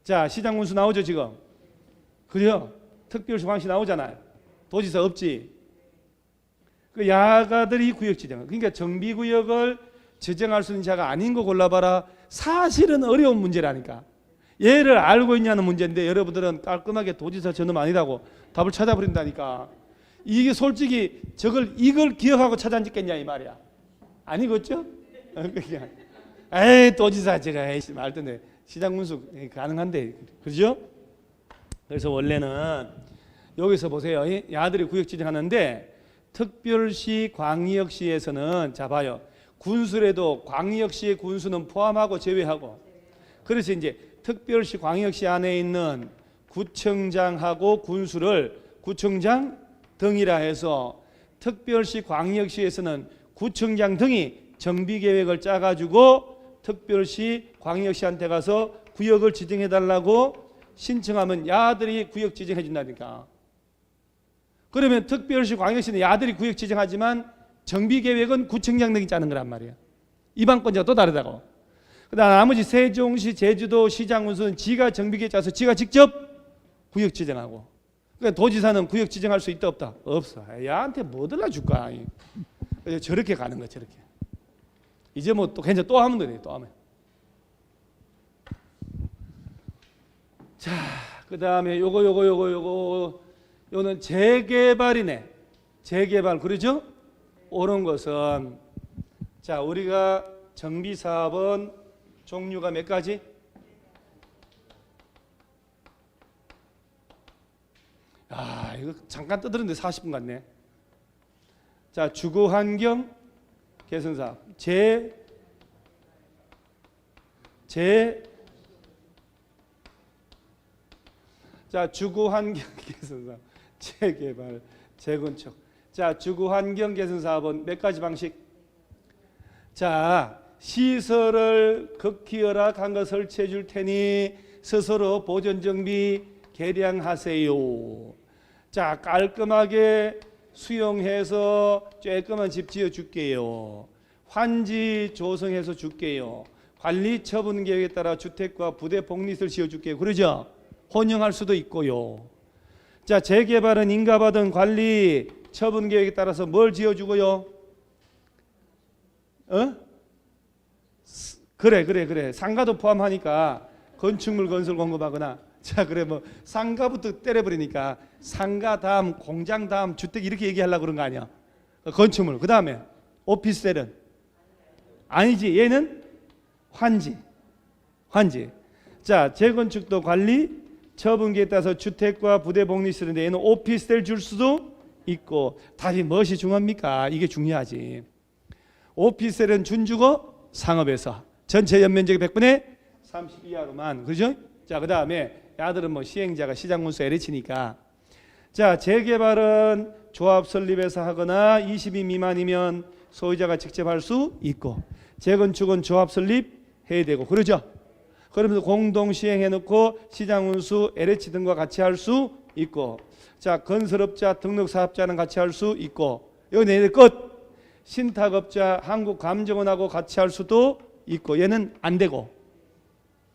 자, 시장 군수 나오죠 지금? 그래요? 특별시광시 나오잖아요. 도지사 없지? 그 야가들이 구역 지정. 그러니까 정비구역을 지정할 수 있는 자가 아닌 거 골라봐라. 사실은 어려운 문제라니까. 얘를 알고 있냐는 문제인데 여러분들은 깔끔하게 도지사 저놈 아니라고 답을 찾아버린다니까. 이게 솔직히 이걸 기억하고 찾아앉겠냐 이 말이야. 아니겠죠? 그냥 에이 도지사 제가 말던데 시장 군수 가능한데 그렇죠? 그래서 원래는 여기서 보세요. 야들이 구역 지정하는데 특별시 광역시에서는 자 봐요. 군수래도 광역시의 군수는 포함하고 제외하고 그래서 이제 특별시 광역시 안에 있는 구청장하고 군수를 구청장 등이라 해서 특별시 광역시에서는 구청장 등이 정비계획을 짜가지고 특별시 광역시한테 가서 구역을 지정해달라고 신청하면 야들이 구역 지정해 준다니까. 그러면 특별시 광역시는 야들이 구역 지정하지만 정비계획은 구청장 등이 짜는 거란 말이야. 이방권자가 또 다르다고. 그다음 나머지 세종시, 제주도 시장 군수는 지가 정비계획 짜서 지가 직접 구역 지정하고. 그러니까 도지사는 구역 지정할 수 있다 없다? 없어. 야한테 뭐 들라줄까? 저렇게 가는 거야 저렇게. 이제 뭐 또 괜찮아 또 하면 되네 또 하면. 자, 그다음에 요거는 재개발이네. 재개발 그러죠? 옳은 것은 자 우리가 정비 사업은 종류가 몇 가지? 아 이거 잠깐 떠드는데 40분 같네. 자 주거환경 개선 사업 자 주거환경 개선 사업 재개발 재건축. 자 주거환경 개선 사업은 몇 가지 방식? 자 시설을 극히 열악한 거 설치해 줄 테니 스스로 보존 정비 개량하세요. 자 깔끔하게 수용해서 쬐끄만 집 지어 줄게요. 환지 조성해서 줄게요. 관리 처분 계획에 따라 주택과 부대 복리시설 지어 줄게요. 그러죠? 혼용할 수도 있고요. 자 재개발은 인가받은 관리 처분 계획에 따라서 뭘 지어 주고요? 그래 상가도 포함하니까 건축물 건설 공급하거나 자 그래 뭐 상가부터 때려버리니까 상가 다음 공장 다음 주택 이렇게 얘기하려고 그런 거 아니야. 건축물 그 다음에 오피스텔은 아니지. 얘는 환지. 자 재건축도 관리 처분계에 따라서 주택과 부대 복리시설인데 얘는 오피스텔 줄 수도 있고. 다시 무엇이 중요합니까? 이게 중요하지. 오피스텔은 준주거 상업에서 전체 연면적의 100분의 30 이하로만. 그죠? 자 그 다음에 야들은 뭐 시행자가 시장군수 LH니까. 자 재개발은 조합 설립해서 하거나 20인 미만이면 소유자가 직접 할 수 있고, 재건축은 조합 설립해야 되고. 그러죠? 그러면서 공동 시행해 놓고 시장군수 LH 등과 같이 할 수 있고. 자 건설업자 등록사업자는 같이 할 수 있고. 여기 내일 끝. 신탁업자 한국감정원하고 같이 할 수도 있고. 얘는 안 되고.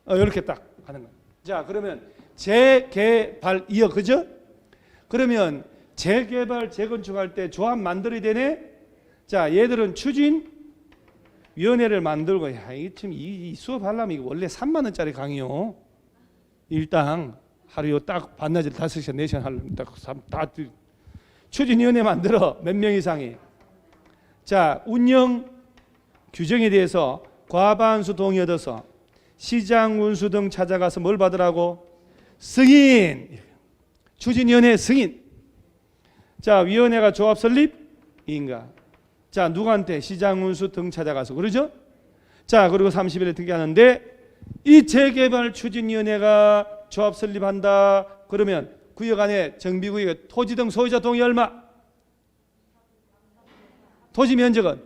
이렇게 딱 하는 거예요. 자 그러면 재개발 이어. 그죠? 그러면 재개발 재건축할 때 조합 만들어야 되네. 자 얘들은 추진위원회를 만들고. 야 이게 지금 이 수업 하려면 이거 원래 3만 원짜리 강의요. 일당 하루요 딱 반나절 5시간 4시간 하려면 딱 다 추진위원회 만들어. 몇 명 이상이. 자 운영 규정에 대해서 과반수 동의 얻어서 시장군수 등 찾아가서 뭘 받으라고? 승인. 추진위원회 승인. 자 위원회가 조합 설립 인가. 자 누구한테? 시장군수 등 찾아가서. 그러죠? 자 그리고 30일에 특이하는데 이 재개발 추진위원회가 조합 설립한다. 그러면 구역 안에 정비구역에 토지 등 소유자 동의 얼마? 토지 면적은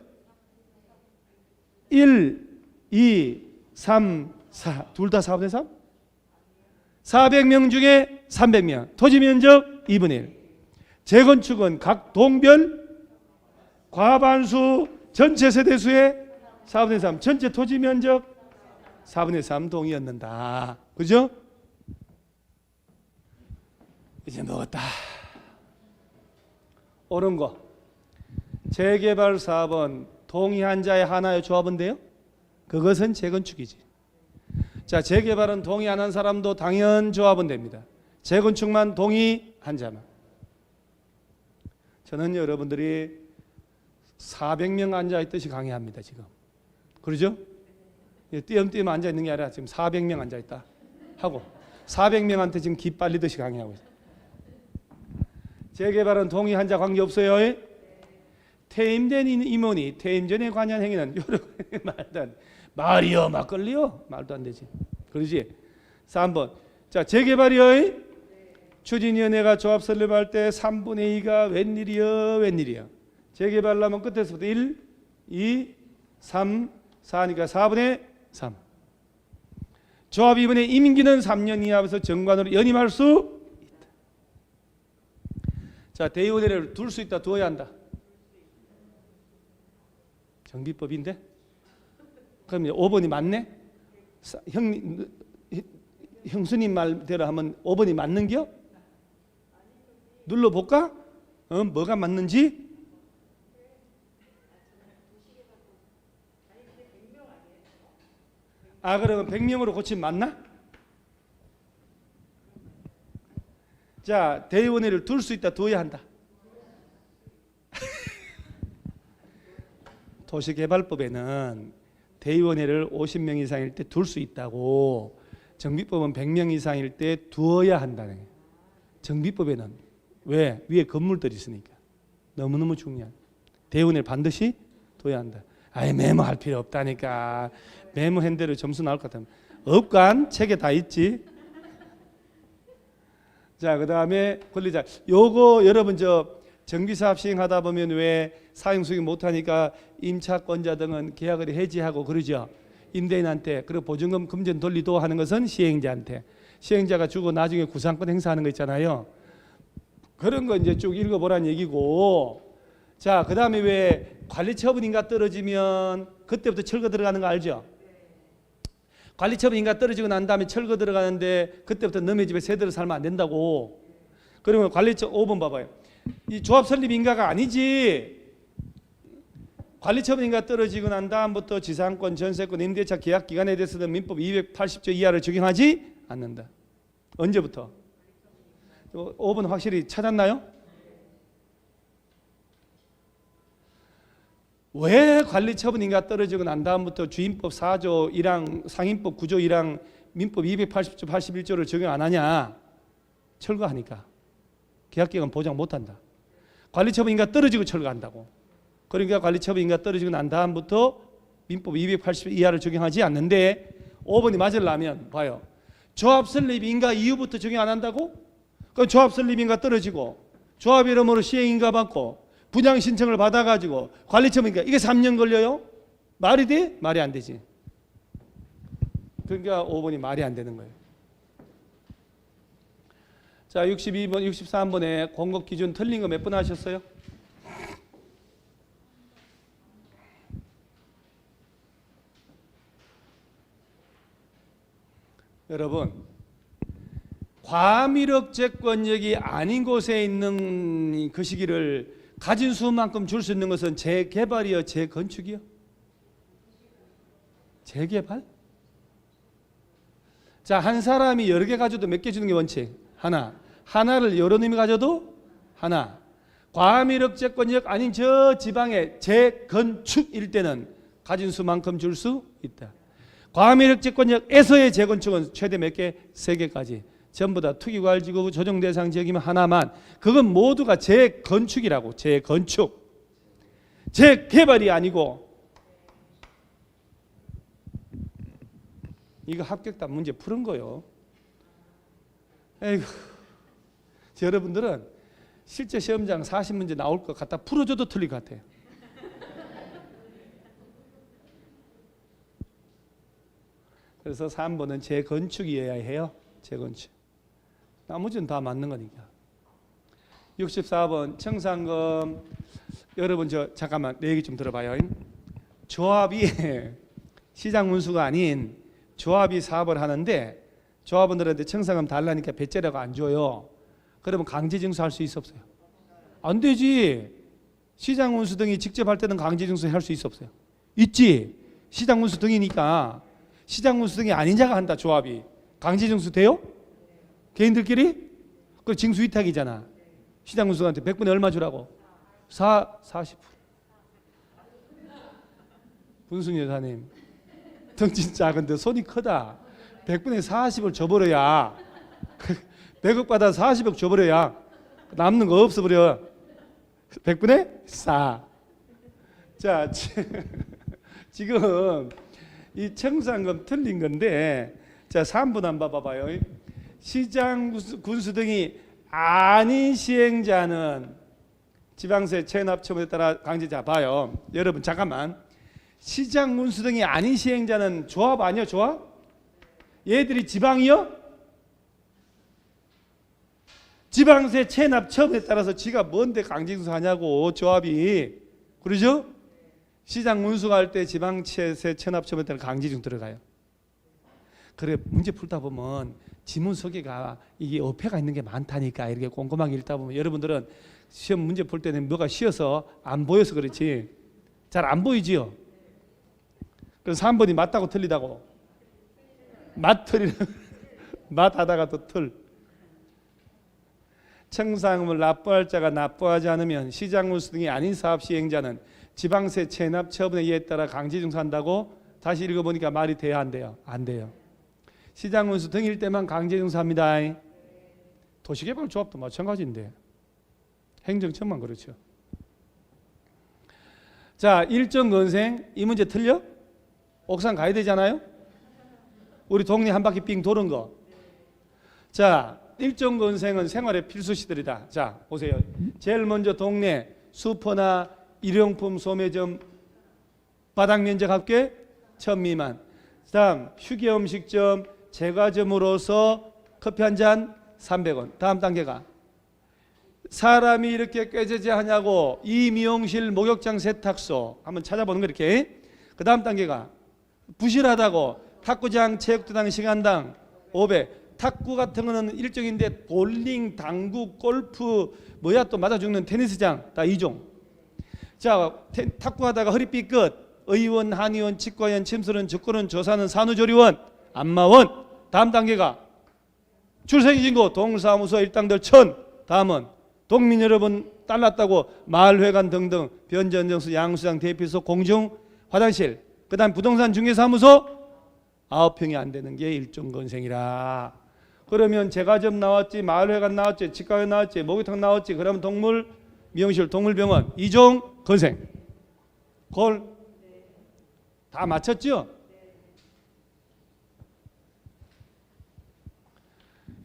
1, 2, 3, 4. 둘 다 4분의 3? 400명 중에 300명. 토지 면적 2분의 1. 재건축은 각 동별 과반수 전체 세대수의 4분의 3. 전체 토지 면적 4분의 3 동의 얻는다. 그죠? 이제 먹었다. 옳은 거. 재개발 사업은 동의한 자의 하나의 조합인데요. 그것은 재건축이지. 자 재개발은 동의 안 한 사람도 당연 조합은 됩니다. 재건축만 동의한 자만. 저는 여러분들이 400명 앉아있듯이 강의합니다 지금. 그러죠? 띄엄띄엄 앉아있는 게 아니라 지금 400명 앉아있다 하고 400명한테 지금 기 빨리듯이 강의하고 있어요. 재개발은 동의 한자 관계없어요. 퇴임된 임원이 퇴임 전에 관여한 행위는 여러 말도 안 돼. 말이요 막걸리요 말도 안 되지. 그러지? 3번 자 재개발이요. 추진위원회가 조합 설립할 때 3분의 2가 웬일이요. 재개발하면 끝에서부터 1, 2, 3, 4니까 4분의 3. 조합위원회 임기는 3년 이하에서 정관으로 연임할 수 있다. 자 대의원회를 둘 수 있다 두어야 한다. 정비법인데? 그럼 5번이 맞네? 형수님 말대로 하면 5번이 맞는겨? 눌러볼까? 뭐가 맞는지? 그러면 100명으로 고치면 맞나? 자, 대의원회를 둘 수 있다, 두어야 한다. 도시개발법에는 대의원회를 50명 이상일 때 둘 수 있다고, 정비법은 100명 이상일 때 두어야 한다는 거예요. 정비법에는 왜? 위에 건물들이 있으니까. 너무너무 중요한. 대의원회를 반드시 둬야 한다. 메모할 필요 없다니까. 메모한 대로 점수 나올 것 같으면 업관 책에 다 있지. 자, 그 다음에 권리자. 요거 여러분 정비사업 시행하다 보면 왜 사용수익 못하니까 임차권자 등은 계약을 해지하고 그러죠. 임대인한테. 그리고 보증금 금전 돌리도 하는 것은 시행자한테. 시행자가 주고 나중에 구상권 행사하는 거 있잖아요. 그런 거 이제 쭉 읽어보라는 얘기고. 자, 그 다음에 왜 관리처분인가 떨어지면 그때부터 철거 들어가는 거 알죠? 관리처분인가 떨어지고 난 다음에 철거 들어가는데 그때부터 너네 집에 세대로 살면 안 된다고. 그러면 5번 봐봐요. 이 조합 설립 인가가 아니지. 관리처분인가 떨어지고 난 다음부터 지상권, 전세권, 임대차 계약 기간에 대해서는 민법 280조 이하를 적용하지 않는다. 언제부터? 5번 확실히 찾았나요? 왜 관리처분인가 떨어지고 난 다음부터 주임법 4조 1항, 상임법 9조 1항, 민법 280조 81조를 적용 안 하냐? 철거하니까. 계약기간 보장 못한다. 관리처분인가 떨어지고 철거한다고. 그러니까 관리처분인가 떨어지고 난 다음부터 민법 280 이하를 적용하지 않는데 5번이 맞으려면 봐요. 조합 설립인가 이후부터 적용 안 한다고? 그럼 조합 설립인가 떨어지고 조합 이름으로 시행인가 받고 분양 신청을 받아가지고 관리처분인가 이게 3년 걸려요? 말이 돼? 말이 안 되지. 그러니까 5번이 말이 안 되는 거예요. 자, 62번, 63번에 공급 기준 틀린 거 몇 번 하셨어요? 여러분, 과밀업 채권역이 아닌 곳에 있는 그 시기를 가진 수만큼 줄 수 있는 것은 재개발이요, 재건축이요? 재개발? 자, 한 사람이 여러 개 가져도 몇 개 주는 게 원칙? 하나. 하나를 여러 놈이 가져도 하나. 과밀업 채권역 아닌 저 지방의 재건축일 때는 가진 수만큼 줄 수 있다. 과밀업 채권역에서의 재건축은 최대 몇 개? 3개까지. 전부 다 투기과열지구 조정 대상 지역이면 하나만. 그건 모두가 재건축이라고. 재건축. 재개발이 아니고. 이거 합격단 문제 푸는 거요. 에이구. 여러분들은 실제 시험장 40문제 나올 것 갖다 풀어줘도 틀릴 것 같아요. 그래서 3번은 재건축이어야 해요. 재건축. 나머지는 다 맞는 거니까. 64번 청산금. 여러분 잠깐만 내 얘기 좀 들어봐요. 조합이 시장 운수가 아닌 조합이 사업을 하는데 조합원들한테 청산금 달라니까 배째라고 안 줘요. 그러면 강제징수 할 수 있어 없어요? 안 되지. 시장 운수 등이 직접 할 때는 강제징수 할 수 있어 없어요? 있지. 시장 운수 등이니까. 시장 운수 등이 아닌 자가 한다. 조합이. 강제징수 돼요? 개인들끼리? 그 징수 위탁이잖아. 시장 운수한테 100분에 얼마 주라고? 40%. 분순 여사님, 덩치 작은데 손이 크다. 100분의 40을 줘버려야 100억 받아 40억 줘버려야 남는 거 없어버려. 100분의 4. 자, 지금 이 청산금 틀린 건데, 자 3분 한번 봐봐요. 시장 군수 등이 아닌 시행자는 지방세 체납 처분에 따라 강제자. 봐요. 여러분 잠깐만. 시장 군수 등이 아닌 시행자는 조합 아니야? 조합? 얘들이 지방이요? 지방세 체납 처분에 따라서 지가 뭔데 강제징수 하냐고. 조합이. 그러죠? 시장 군수가 할 때 지방세 체납 처분에 따라 강제징수 들어가요. 그래 문제 풀다 보면 지문 소개가 이게 어폐가 있는 게 많다니까. 이렇게 꼼꼼하게 읽다 보면 여러분들은 시험 문제 풀 때는 뭐가 쉬어서 안 보여서 그렇지 잘 안 보이지요. 그래서 3번이 맞다고 틀리다고. 맞틀이라고. 맞하다가 또 틀. 청산금을 납부할 자가 납부하지 않으면 시장군수 등이 아닌 사업 시행자는 지방세 체납 처분에 의해 따라 강제징수한다고. 다시 읽어보니까 말이 돼야 안 돼요? 안 돼요. 시장군수 등일 때만 강제징수합니다. 도시개발조합도 마찬가지인데 행정처만 그렇죠. 자, 일정건생 이 문제 틀려? 옥상 가야 되잖아요. 우리 동네 한 바퀴 삥 도는 거. 자, 일정건생은 생활의 필수시들이다. 자, 보세요. 제일 먼저 동네 슈퍼나 일용품 소매점 바닥 면적 합계 1000 미만. 다음 휴게 음식점 제과점으로서 커피 한 잔 300원. 다음 단계가 사람이 이렇게 꾀죄죄하냐고 이 미용실 목욕장 세탁소 한번 찾아보는 거. 이렇게. 그 다음 단계가 부실하다고 탁구장 체육도당 시간당 500. 탁구 같은 거는 일정인데 볼링, 당구, 골프 뭐야 또 맞아 죽는 테니스장 다 2종. 자, 탁구하다가 허리 삐끗 의원, 한의원, 치과원, 침술원, 적거원, 조사는, 산후조리원, 안마원. 다음 단계가 출생인구 동사무소 일당들 1000. 다음은 동민 여러분 딸났다고 마을회관 등등 변전정수, 양수장, 대피소, 공중 화장실. 그 다음 부동산 중개사무소 9평이 안 되는 게 일종건생이라. 그러면 제과점 나왔지, 마을회관 나왔지, 치과원 나왔지, 목욕탕 나왔지. 그러면 동물 미용실, 동물병원 2종 건생. 걸 다 맞췄죠?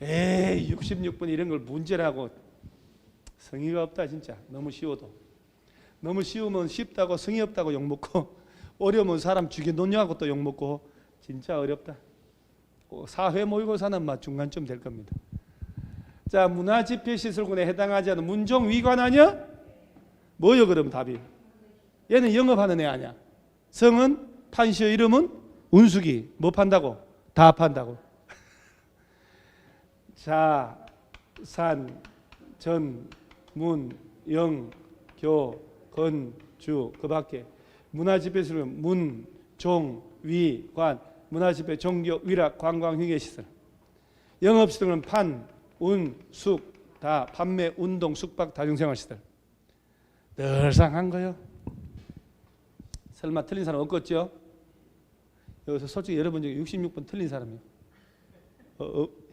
에이 66분 이런 걸 문제라고. 성의가 없다 진짜. 너무 쉬워도. 너무 쉬우면 쉽다고 성의 없다고 욕먹고 어려우면 사람 죽여놓냐고 또 욕먹고. 진짜 어렵다. 사회 모의고사는 막 중간쯤 될 겁니다. 자, 문화집회시설군에 해당하지 않은 문종 위관 아니야? 뭐요 그럼 답이? 얘는 영업하는 애 아니야. 성은 판시어, 이름은 운수기. 뭐 판다고? 다 판다고. 자, 산, 전, 문, 영, 교, 건, 주. 그 밖에 문화집회시설은 문, 종, 위, 관. 문화집회, 종교, 위락, 관광, 휴게시설. 영업시설은 판, 운, 숙. 다 판매, 운동, 숙박, 다중생활시설. 늘상 한 거요. 설마 틀린 사람 없겠죠? 여기서 솔직히 여러분 중에 66번 틀린 사람이요.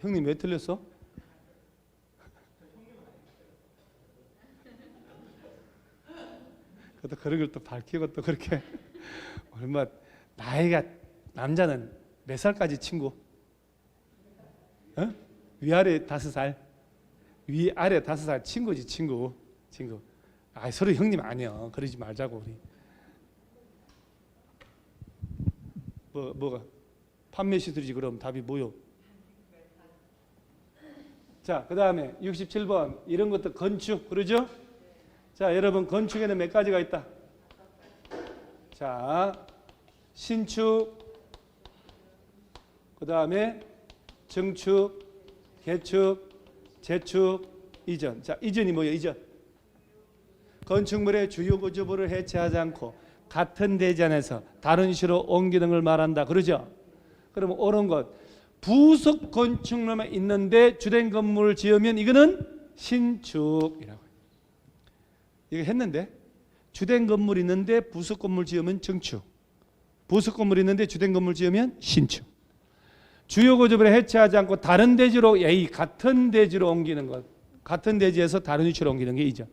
형님 왜 틀렸어? 그것도 그런 걸 또 밝히고 또 그렇게 얼마 나이가 남자는 몇 살까지 친구? 위아래 5살? 위아래 5살 친구지 친구. 친구. 아 서로 형님 아니야. 그러지 말자고 우리. 뭐가? 판매시설이지. 그럼 답이 뭐요? 자, 그 다음에 67번 이런 것도 건축 그러죠? 자, 여러분 건축에는 몇 가지가 있다? 자, 신축, 그 다음에 증축, 개축, 재축, 이전. 자, 이전이 뭐예요? 이전. 건축물의 주요 구조부를 해체하지 않고 같은 대지안에서 다른 시로 옮기는 걸 말한다. 그러죠? 그러면 옳은 것. 부속 건축물만 있는데 주된 건물을 지으면 이거는 신축이라고 해요. 이거 했는데 주된 건물 있는데 부속 건물 지으면 증축, 부속 건물 있는데 주된 건물 지으면 신축. 주요 고지를 해체하지 않고 다른 대지로 같은 대지로 옮기는 것, 같은 대지에서 다른 위치로 옮기는 게 이죠.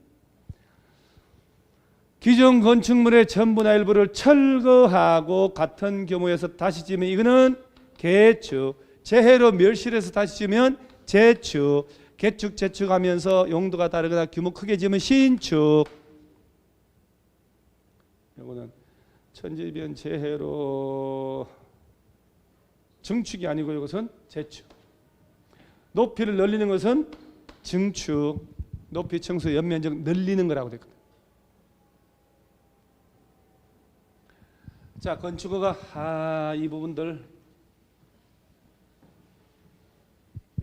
기존 건축물의 전부나 일부를 철거하고 같은 규모에서 다시 지으면 이거는 개축, 재해로 멸실해서 다시 지으면 재축, 개축, 재축하면서 용도가 다르거나 규모 크게 지으면 신축. 이거는 천재변 재해로 증축이 아니고 이것은 재축. 높이를 늘리는 것은 증축, 높이, 청소, 연면적 늘리는 거라고 됐거든. 자, 건축허가 이 부분들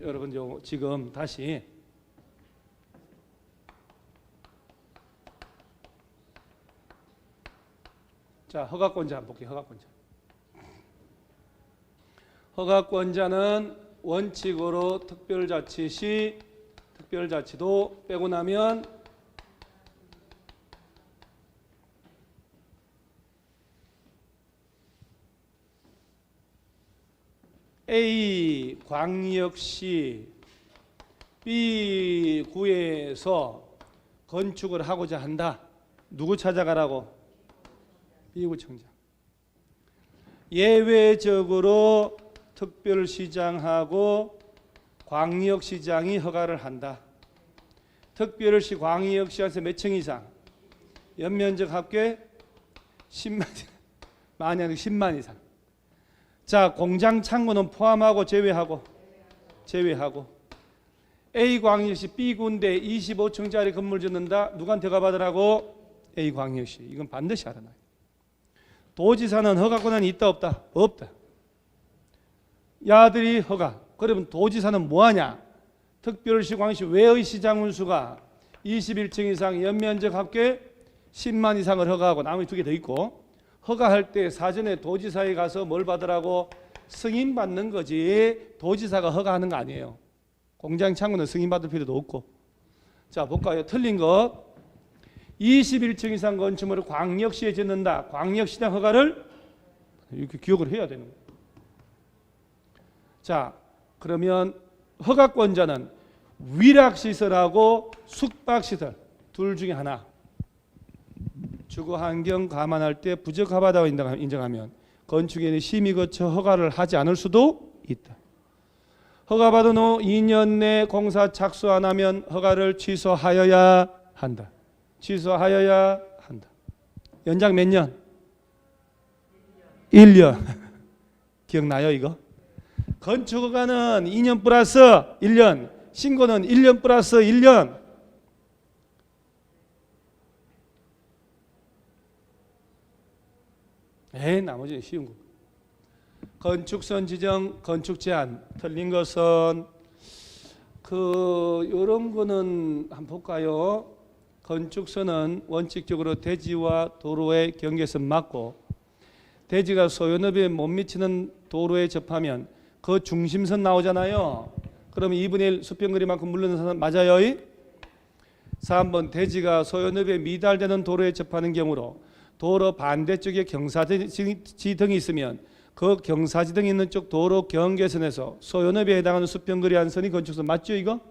여러분 지금 다시 자, 허가권자 한번 볼게요. 허가권자. 허가권자는 원칙으로 특별자치 시 특별자치도 빼고 나면 A 광역시 B 구에서 건축을 하고자 한다. 누구 찾아가라고? B구청장. 예외적으로 특별시장하고 광역시장이 허가를 한다. 특별시 광역시에서 몇 층 이상? 연면적 합계 10만, 만약 10만 이상. 자, 공장 창고는 포함하고 제외하고 A 광역시 B 군데 25층짜리 건물 짓는다. 누구한테 허가 받으라고? A 광역시. 이건 반드시 알아놔요. 도지사는 허가 권한이 있다 없다? 없다. 야들이 허가. 그러면 도지사는 뭐하냐? 특별시 광역시 외의 시장 운수가 21층 이상 연면적 합계 10만 이상을 허가하고 나머지 2개 더 있고, 허가할 때 사전에 도지사에 가서 뭘 받으라고? 승인 받는 거지 도지사가 허가하는 거 아니에요. 공장 창고는 승인 받을 필요도 없고. 자, 볼까요? 틀린 것. 21층 이상 건축물을 광역시에 짓는다. 광역시장 허가를 이렇게 기억을 해야 되는 거예요. 자, 그러면 허가권자는 위락시설하고 숙박시설 둘 중에 하나. 주거환경 감안할 때 부적합하다고 인정하면 건축인이 심의 거쳐 허가를 하지 않을 수도 있다. 허가받은 후 2년 내 공사 착수 안 하면 허가를 취소하여야 한다. 취소하여야 한다. 연장 몇 년? 1년. 기억나요 이거? 건축허가는 2년 플러스 1년, 신고는 1년 플러스 1년. 나머지는 쉬운 거. 건축선 지정, 건축 제한 틀린 것은 이런 거는 한번 볼까요? 건축선은 원칙적으로 대지와 도로의 경계선 맞고, 대지가 소요너비에 못 미치는 도로에 접하면 그 중심선 나오잖아요. 그러면 2분의 1 수평거리만큼 물르는 선 맞아요? 3번 대지가 소요너비에 미달되는 도로에 접하는 경우로 도로 반대쪽에 경사지등이 있으면 그 경사지등이 있는 쪽 도로 경계선에서 소요너비에 해당하는 수평거리 한 선이 건축선 맞죠 이거?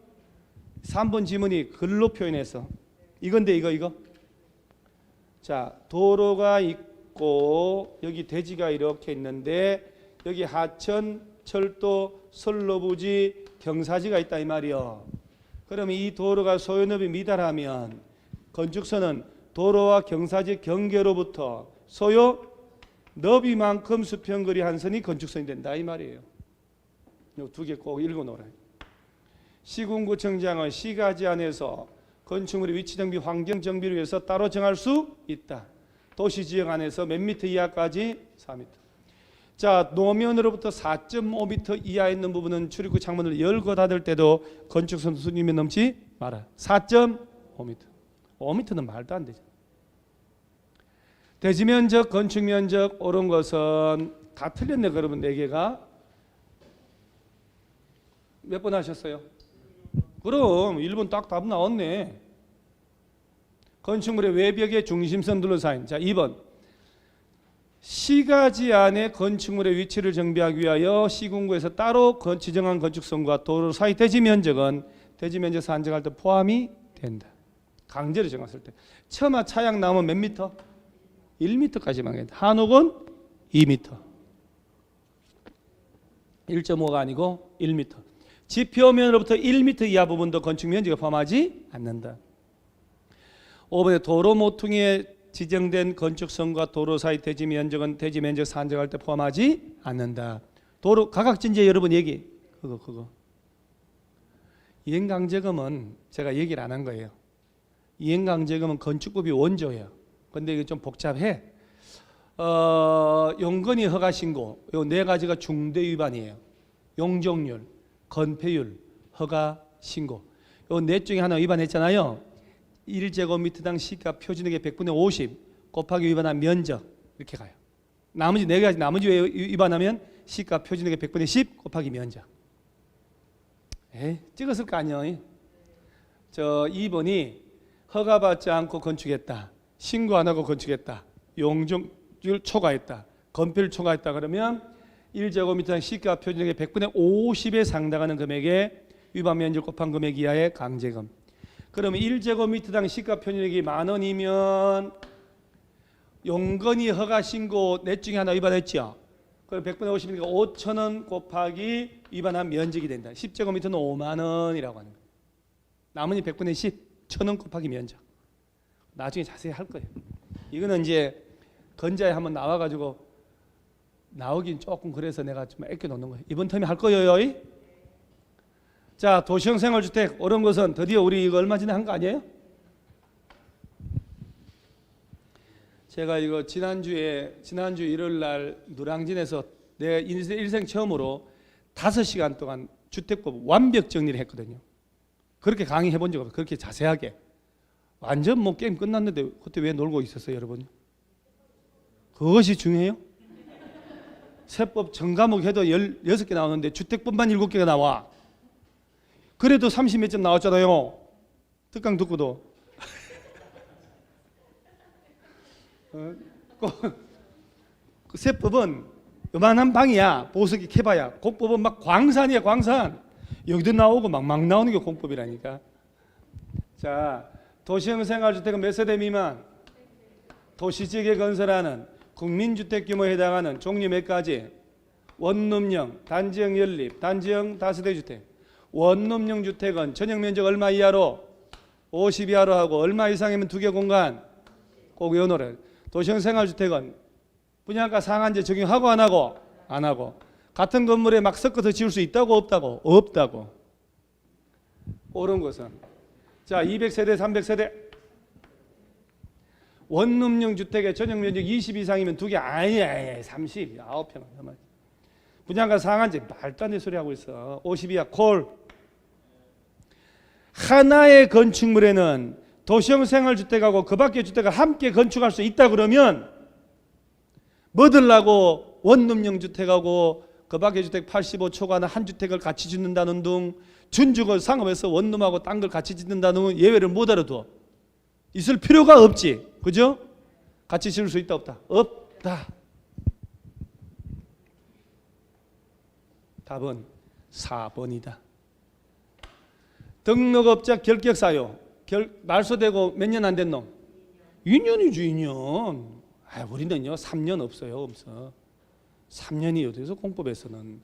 3번 지문이 글로 표현해서 이건데 이거. 자, 도로가 있고 여기 대지가 이렇게 있는데 여기 하천, 철도, 선로부지, 경사지가 있다 이 말이요. 그러면 이 도로가 소요너비 미달하면 건축선은 도로와 경사지 경계로부터 소요 너비만큼 수평거리 한 선이 건축선이 된다 이 말이에요. 이 두 개 꼭 읽어놓으라. 시군구청장은 시가 제안해서 건축물의 위치 정비, 환경 정비를 위해서 따로 정할 수 있다. 도시지역 안에서 몇 미터 이하까지? 4미터. 자, 노면으로부터 4.5m 이하에 있는 부분은 출입구 창문을 열고 닫을 때도 건축선 수준이면 넘지 마라. 4.5m. 5m는 말도 안 되죠. 대지면적, 건축면적 옳은 것은 다 틀렸네. 그러면 4개가 몇 번 하셨어요? 그럼 1번 딱 답 나왔네. 건축물의 외벽의 중심선 둘러싸인. 자, 2번. 시가지 안에 건축물의 위치를 정비하기 위하여 시군구에서 따로 지정한 건축선과 도로 사이 대지 면적은 대지 면적 산정할 때 포함이 된다. 강제로 정했을 때. 처마 차양 나오면 몇 미터? 1미터까지만 해야 돼. 한옥은 2미터. 1.5가 아니고 1미터. 지표면으로부터 1미터 이하 부분도 건축 면적에 포함하지 않는다. 5번에 도로 모퉁이에 지정된 건축선과 도로 사이 대지 면적은 대지 면적 산정할 때 포함하지 않는다. 도로 가각진제 여러분 얘기 그거 이행강제금은 제가 얘기를 안 한 거예요. 이행강제금은 건축법이 원조예요. 근데 이게 좀 복잡해. 용건이 허가신고 요 네 가지가 중대 위반이에요. 용적률, 건폐율, 허가신고 요 넷 중에 하나 위반했잖아요. 1제곱미터당 시가 표준액의 100분의 50 곱하기 위반한 면적 이렇게 가요. 나머지 네 가지 나머지 위반하면 시가 표준액의 100분의 10 곱하기 면적. 찍었을 거 아니에요. 저 2번이 허가받지 않고 건축했다. 신고 안 하고 건축했다. 용적률 초과했다. 건폐율 초과했다. 그러면 1제곱미터당 시가 표준액의 100분의 50에 상당하는 금액의 위반 면적 곱한 금액 이하의 강제금. 그러면 1제곱미터당 시가 표준액이 10,000원이면 용건이 허가 신고 넷 중에 하나 위반했죠. 그럼 100분의 50이니까 5,000원 곱하기 위반한 면적이 된다. 10제곱미터는 50,000원이라고 하는 거예요. 나머지 100분의 10, 1,000원 곱하기 면적. 나중에 자세히 할 거예요. 이거는 이제 건자에 한번 나와가지고 나오긴 조금 그래서 내가 좀 아껴 놓는 거예요. 이번 텀에 할 거예요. 자, 도시형 생활주택 어려운 것은 드디어 우리 이거 얼마 전에 한 거 아니에요? 제가 이거 지난주 일요일 날 노량진에서 내 일생 처음으로 5시간 동안 주택법 완벽 정리를 했거든요. 그렇게 강의해 본 적 없어요. 그렇게 자세하게. 완전 뭐 게임 끝났는데 그때 왜 놀고 있었어요, 여러분? 그것이 중요해요? 세법 전과목 해도 16개 나오는데 주택법만 7개가 나와. 그래도 30몇 점 나왔잖아요. 특강 듣고도. 그 세법은 요만한 방이야. 보석이 캐봐야. 공법은 막 광산이야, 광산. 여기도 나오고 막 나오는 게 공법이라니까. 자, 도시형 생활주택은 몇 세대 미만? 도시지역에 건설하는 국민주택 규모에 해당하는 종류 몇 가지? 원룸형, 단지형 연립, 단지형 다세대 주택. 원룸형 주택은 전용 면적 얼마 이하로? 50 이하로 하고 얼마 이상이면 2개 공간? 꼭 외워놓으래. 도시형 생활주택은 분양가 상한제 적용하고 안 하고? 안 하고. 같은 건물에 막 섞어서 지을 수 있다고 없다고? 없다고. 옳은 것은 자 200세대 300세대 원룸형 주택의 전용 면적 20 이상이면 2개 아니야 30 9평 분양가 상한제 말도 안 되는 소리 하고 있어. 50 이하 콜. 하나의 건축물에는 도시형 생활주택하고 그 밖의 주택을 함께 건축할 수 있다 그러면 뭐 들라고 원룸형 주택하고 그 밖의 주택 85초과는 한 주택을 같이 짓는다는 등 준주거 상업에서 원룸하고 딴 걸 같이 짓는다는 예외를 못 알아둬. 있을 필요가 없지. 그죠? 같이 지을 수 있다 없다? 없다. 답은 4번이다. 등록업자 결격사유 말소되고 몇 년 안 된 놈? 2년이죠 2년. 우리는요 3년 없어요. 없어. 3년이 어디서 공법에서는.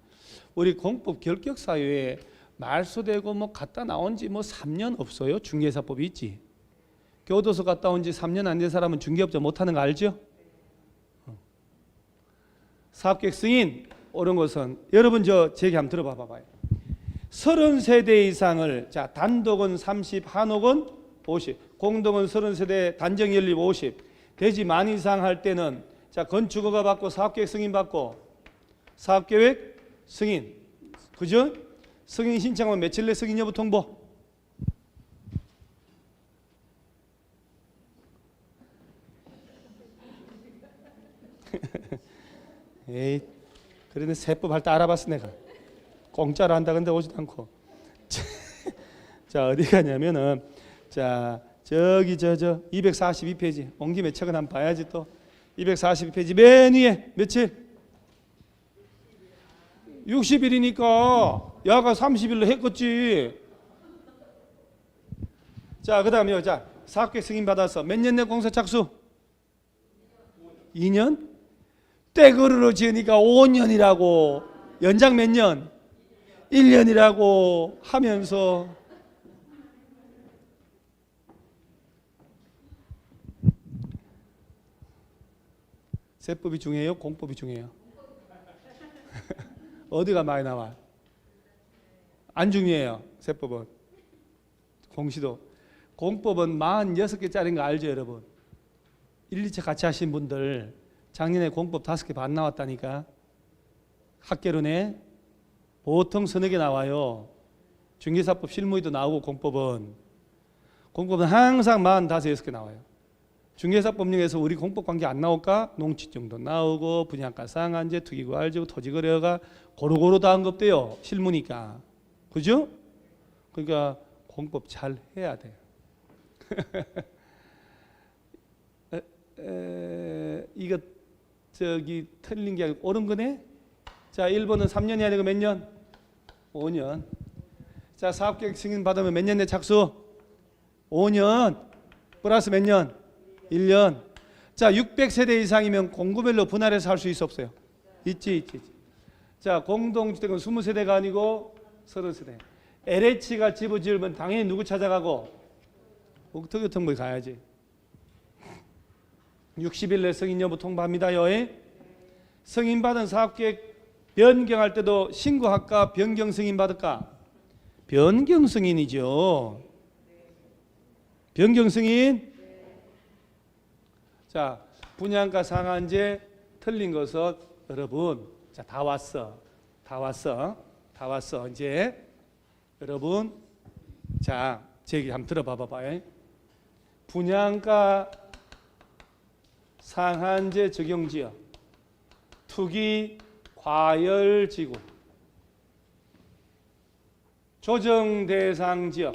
우리 공법 결격사유에 말소되고 뭐 갔다 나온 지 뭐 3년 없어요. 중개사법이 있지. 교도소 갔다 온 지 3년 안 된 사람은 중개업자 못하는 거 알죠? 사업계획 승인 옳은 것은 여러분 저 제 얘기 한번 들어봐 봐봐요. 30세대 이상을 자 단독은 30, 한옥은 50, 공동은 30세대, 단정 연립 50, 대지 만 이상 할 때는 자 건축허가 받고 사업계획 승인 받고 사업계획 승인 그죠? 승인 신청하면 며칠 내 승인 여부 통보. 에이 그런데 세법 할 때 알아봤어 내가. 공짜로 한다 근데 오지도 않고. 자 어디 가냐면은 자 저기 242페이지 온 김에 책은 한번 봐야지 또. 242페이지 맨 위에 며칠? 60일이니까 야가 30일로 했겠지. 자, 그 다음에 자, 사업계획 승인 받아서 몇 년 내 공사 착수? 2년? 떼거르로 지으니까 5년이라고. 연장 몇 년? 1년이라고 하면서 세법이 중요해요? 공법이 중요해요? 어디가 많이 나와? 안 중요해요. 세법은. 공시도. 공법은 46개짜리인 거 알죠, 여러분? 1, 2차 같이 하신 분들 작년에 공법 5개 반 나왔다니까. 학개론에 보통 서너 개 나와요. 중개사법 실무에도 나오고 공법은 항상 45, 6개 나와요. 중개사법령에서 우리 공법 관계 안 나올까? 농지정도 나오고 분양가 상한제, 투기과열제고 토지거래가 고루고루 다 한 것도요. 실무니까. 그죠? 그러니까 공법 잘 해야 돼요. 이거 저기 틀린 게 아니고 옳은 거네? 자, 1번은 3년이 아니고 몇 년? 5년. 자, 사업계획 승인 받으면 몇 년 내 착수? 5년. 플러스 몇 년? 1년. 자, 600세대 이상이면 공구별로 분할해서 할 수 있어 없어요? 있지. 자, 공동주택은 20세대가 아니고 30세대. LH가 집을 지으면 당연히 누구 찾아가고? 국토교통부에 가야지. 60일 내 승인 여부 통보합니다요. 승인받은 사업계획 변경할 때도 신고할까? 변경 승인 받을까? 변경 승인이죠. 변경 승인. 자, 분양가 상한제 틀린 것은 여러분, 자, 다 왔어. 이제 여러분, 자, 제 얘기 한번 들어봐봐요. 분양가 상한제 적용지역, 투기 과열지구, 조정 대상 지역.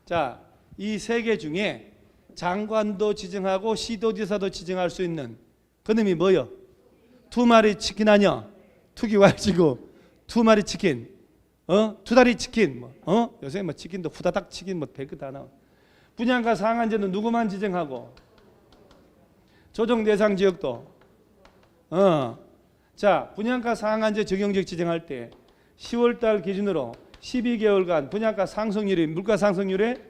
자, 이 세 개 중에 장관도 지정하고 시도지사도 지정할 수 있는 그놈이 뭐요? 두 마리 치킨 아니야? 투기 과열지구, 두 마리 치킨, 두 다리 치킨, 요새 뭐 치킨도 후다닥 치킨 뭐 별거 다 나와. 분양가 상한제는 누구만 지정하고? 조정 대상 지역도. 자, 분양가 상한제 적용지역 지정할 때 10월 달 기준으로 12개월간 분양가 상승률이 물가 상승률의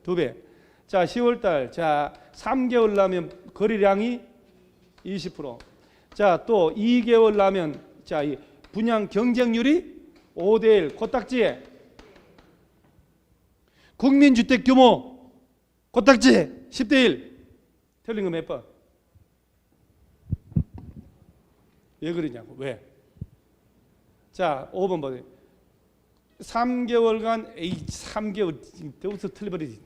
2배. 자, 10월 달, 자, 3개월 나면 거래량이 20%. 자, 또 2개월 나면 자, 이 분양 경쟁률이 5대1 코딱지에 국민주택 규모 코딱지에 10대1. 틀린 거 몇 번? 왜 그러냐고. 왜? 자, 5번 보세요. 3개월간 3개월 여기서 틀려버리지.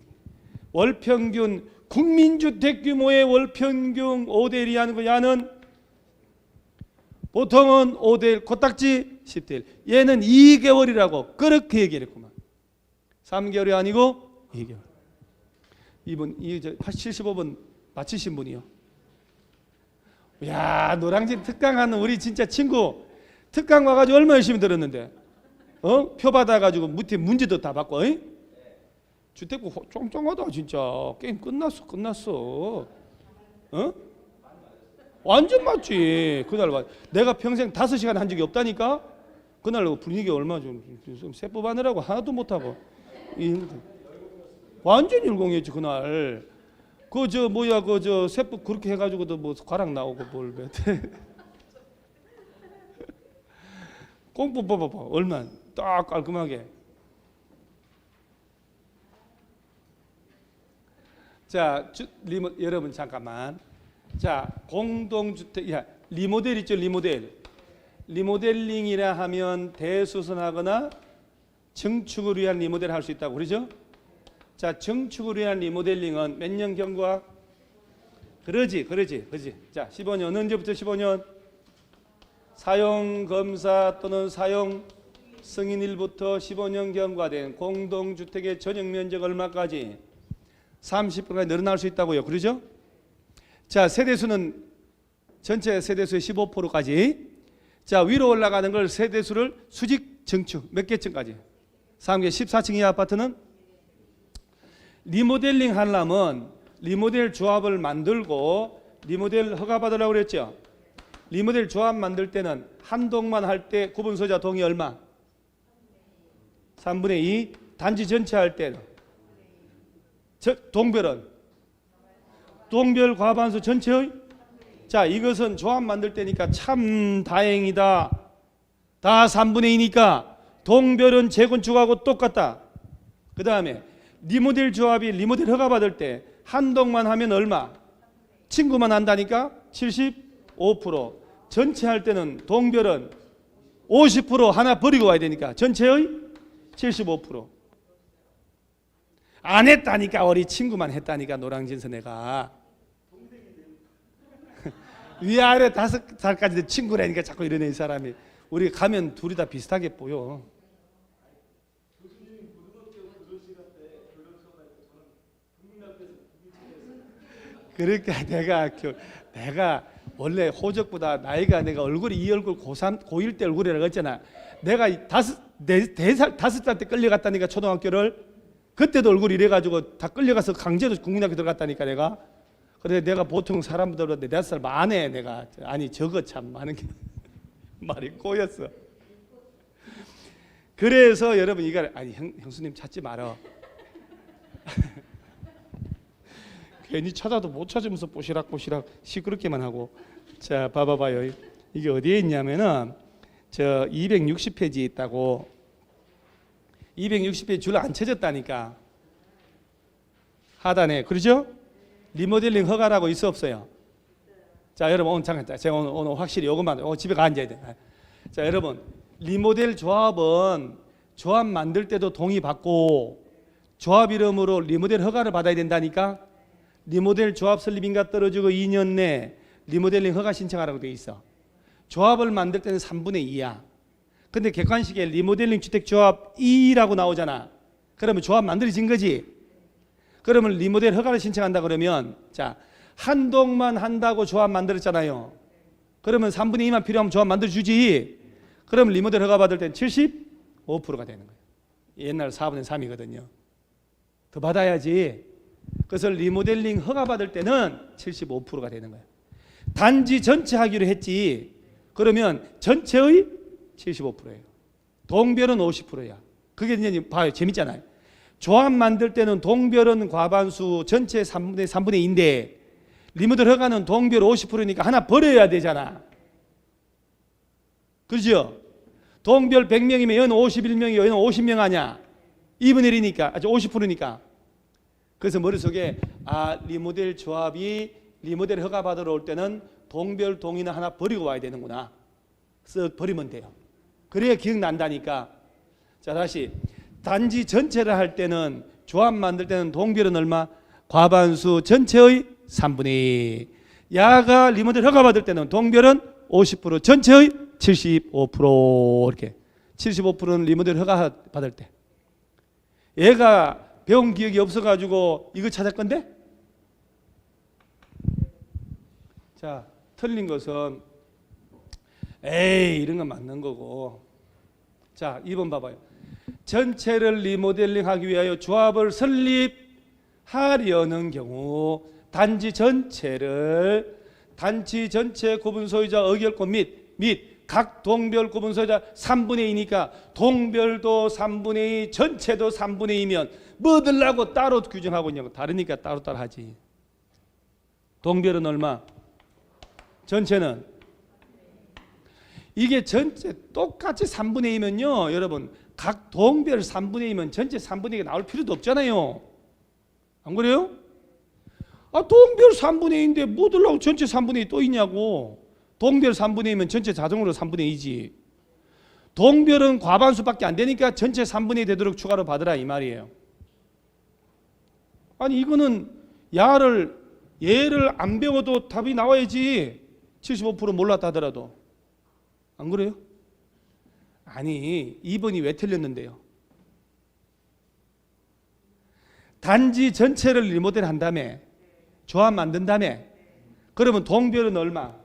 월평균 국민주택 규모의 월평균 5대1이 하는 거. 야는 보통은 5대1 코딱지 10대1. 얘는 2개월이라고 그렇게 얘기했구만. 3개월이 아니고 2개월. 이분 75번 맞히신 분이요. 야, 노량진 특강하는 우리 진짜 친구 특강 와가지고 얼마 열심히 들었는데, 표 받아가지고 밑에 문제도 다 받고, 주택부 쫑쫑하다 진짜. 게임 끝났어. 완전 맞지. 그날 내가 평생 5시간 한 적이 없다니까. 그날 분위기 얼마 좀 세법 하느라고 하나도 못하고 완전 열공했지 그날. 세법 그렇게 해가지고도 뭐 과락 나오고 뭘 공부 봐봐. 얼마 딱 깔끔하게. 자, 여러분 잠깐만. 자, 공동주택, 리모델 있죠, 리모델. 리모델링이라 하면 대수선하거나 증축을 위한 리모델 할 수 있다고 그러죠? 자, 증축을 위한 리모델링은 몇 년 경과? 그러지. 자, 15년. 언제부터 15년? 사용 검사 또는 사용 승인일부터 15년 경과된 공동주택의 전용 면적 얼마까지? 30%까지 늘어날 수 있다고요. 그러죠? 자, 세대수는 전체 세대수의 15%까지. 자, 위로 올라가는 걸 세대수를 수직 증축 몇 개층까지? 3개. 14층 이하 아파트는 리모델링 하려면 리모델 조합을 만들고 리모델 허가받으라고 그랬죠. 리모델 조합 만들 때는 한 동만 할 때 구분 소유자 동의 얼마? 3분의 2. 단지 전체 할 때는 동별은 동별 과반수 전체의. 자, 이것은 조합 만들 때니까 참 다행이다. 다 3분의 2니까 동별은 재건축하고 똑같다. 그 다음에 리모델 조합이 리모델 허가 받을 때 한동만 하면 얼마? 친구만 한다니까 75%. 전체 할 때는 동별은 50% 하나 버리고 와야 되니까 전체의 75%. 안 했다니까. 우리 친구만 했다니까. 노량진서 내가 위아래 5살까지 친구라니까 자꾸 이러네 이 사람이. 우리 가면 둘이 다 비슷하게 보여. 그러니까 내가 원래 호적보다 나이가 내가 얼굴이 이 얼굴 고3 고1 때 얼굴이라고 했잖아. 내가 5살 때 끌려갔다니까 초등학교를. 그때도 얼굴이 이래가지고 다 끌려가서 강제로 국민학교 들어갔다니까 내가. 그래 내가 보통 사람들보다 4살 많네 내가. 아니 저거 참 많은 게 말이 꼬였어. 그래서 여러분 이걸 아니 형수님 찾지 말어. 괜히 찾아도 못 찾으면서 뽀시락뽀시락 시끄럽게만 하고. 자, 봐봐요. 이게 어디에 있냐면은 저 260페이지에 있다고. 260페이지 줄 안 쳐졌다니까. 하단에. 그러죠? 리모델링 허가라고 있어 없어요? 자, 여러분 오늘 잠깐 제가 오늘 확실히 이것만 집에 가 앉아야 돼. 자, 여러분 리모델 조합은 조합 만들 때도 동의 받고 조합 이름으로 리모델 허가를 받아야 된다니까. 리모델 조합 설립인가 떨어지고 2년 내 리모델링 허가 신청하라고 되어 있어. 조합을 만들 때는 3분의 2야. 근데 객관식에 리모델링 주택조합 2라고 나오잖아. 그러면 조합 만들어진 거지. 그러면 리모델 허가를 신청한다 그러면 자, 한 동만 한다고 조합 만들었잖아요. 그러면 3분의 2만 필요하면 조합 만들어주지. 그러면 리모델 허가 받을 때는 75%가 되는 거예요. 옛날 4분의 3이거든요. 더 받아야지. 그래서 리모델링 허가 받을 때는 75%가 되는 거예요. 단지 전체 하기로 했지. 그러면 전체의 75%예요. 동별은 50%야. 그게 이제 봐요. 재밌잖아요. 조합 만들 때는 동별은 과반수 전체 3분의 2인데 리모델 허가는 동별 50%니까 하나 버려야 되잖아. 그렇죠? 동별 100명이면 얘는 51명이고 얘는 50명 아니야. 2분의 1이니까 50%니까. 그래서 머릿속에 리모델 조합이 리모델 허가 받으러 올 때는 동별 동의는 하나 버리고 와야 되는구나. 버리면 돼요. 그래야 기억난다니까. 자, 다시 단지 전체를 할 때는 조합 만들 때는 동별은 얼마? 과반수 전체의 3분의 2. 야가 리모델 허가 받을 때는 동별은 50% 전체의 75% 이렇게. 75%는 리모델 허가 받을 때. 얘가 배운 기억이 없어가지고 이거 찾을 건데? 자, 틀린 것은 이런 건 맞는 거고. 자, 2번 봐봐요. 전체를 리모델링 하기 위하여 조합을 설립하려는 경우 단지 전체 구분 소유자 의결권 및 각 동별 구분 소유자 3분의 2니까 동별도 3분의 2, 전체도 3분의 2면 뭐들라고 따로 규정하고 있냐고. 다르니까 따로따로 하지. 동별은 얼마? 전체는 이게 전체 똑같이 3분의 2면요 여러분 각 동별 3분의 2면 전체 3분의 2가 나올 필요도 없잖아요. 안 그래요? 동별 3분의 2인데 뭐들라고 전체 3분의 2 또 있냐고. 동별 3분의 2면 전체 자동으로 3분의 2지. 동별은 과반수밖에 안 되니까 전체 3분의 2 되도록 추가로 받으라 이 말이에요. 아니 이거는 얘를 안 배워도 답이 나와야지. 75% 몰랐다 하더라도. 안 그래요? 아니 2번이 왜 틀렸는데요? 단지 전체를 리모델 한 다음에 조합 만든 다음에 그러면 동별은 얼마?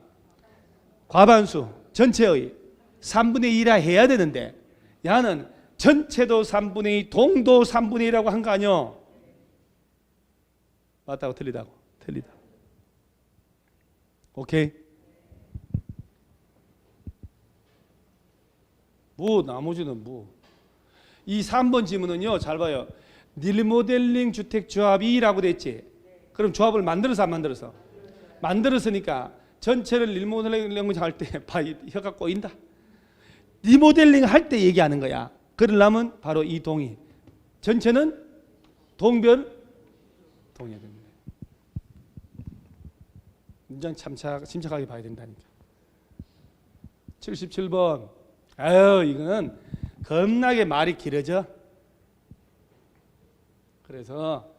과반수 전체의 3분의 2라 해야 되는데 야는 전체도 3분의 2 동도 3분의 2라고 한 거 아니요? 맞다고 틀리다고? 틀리다. 오케이? 뭐 나머지는 뭐. 이 3번 지문은요 잘 봐요. 리모델링 주택 조합이라고 됐지. 그럼 조합을 만들어서 안 만들어서? 만들었으니까 전체를 리모델링 할 때 혀가 꼬인다. 리모델링 할 때 얘기하는 거야. 그러려면 바로 이 동의. 전체는 동별 동의해야 됩니다. 문장 침착하게 봐야 된다니까. 77번. 아유 이거는 겁나게 말이 길어져. 그래서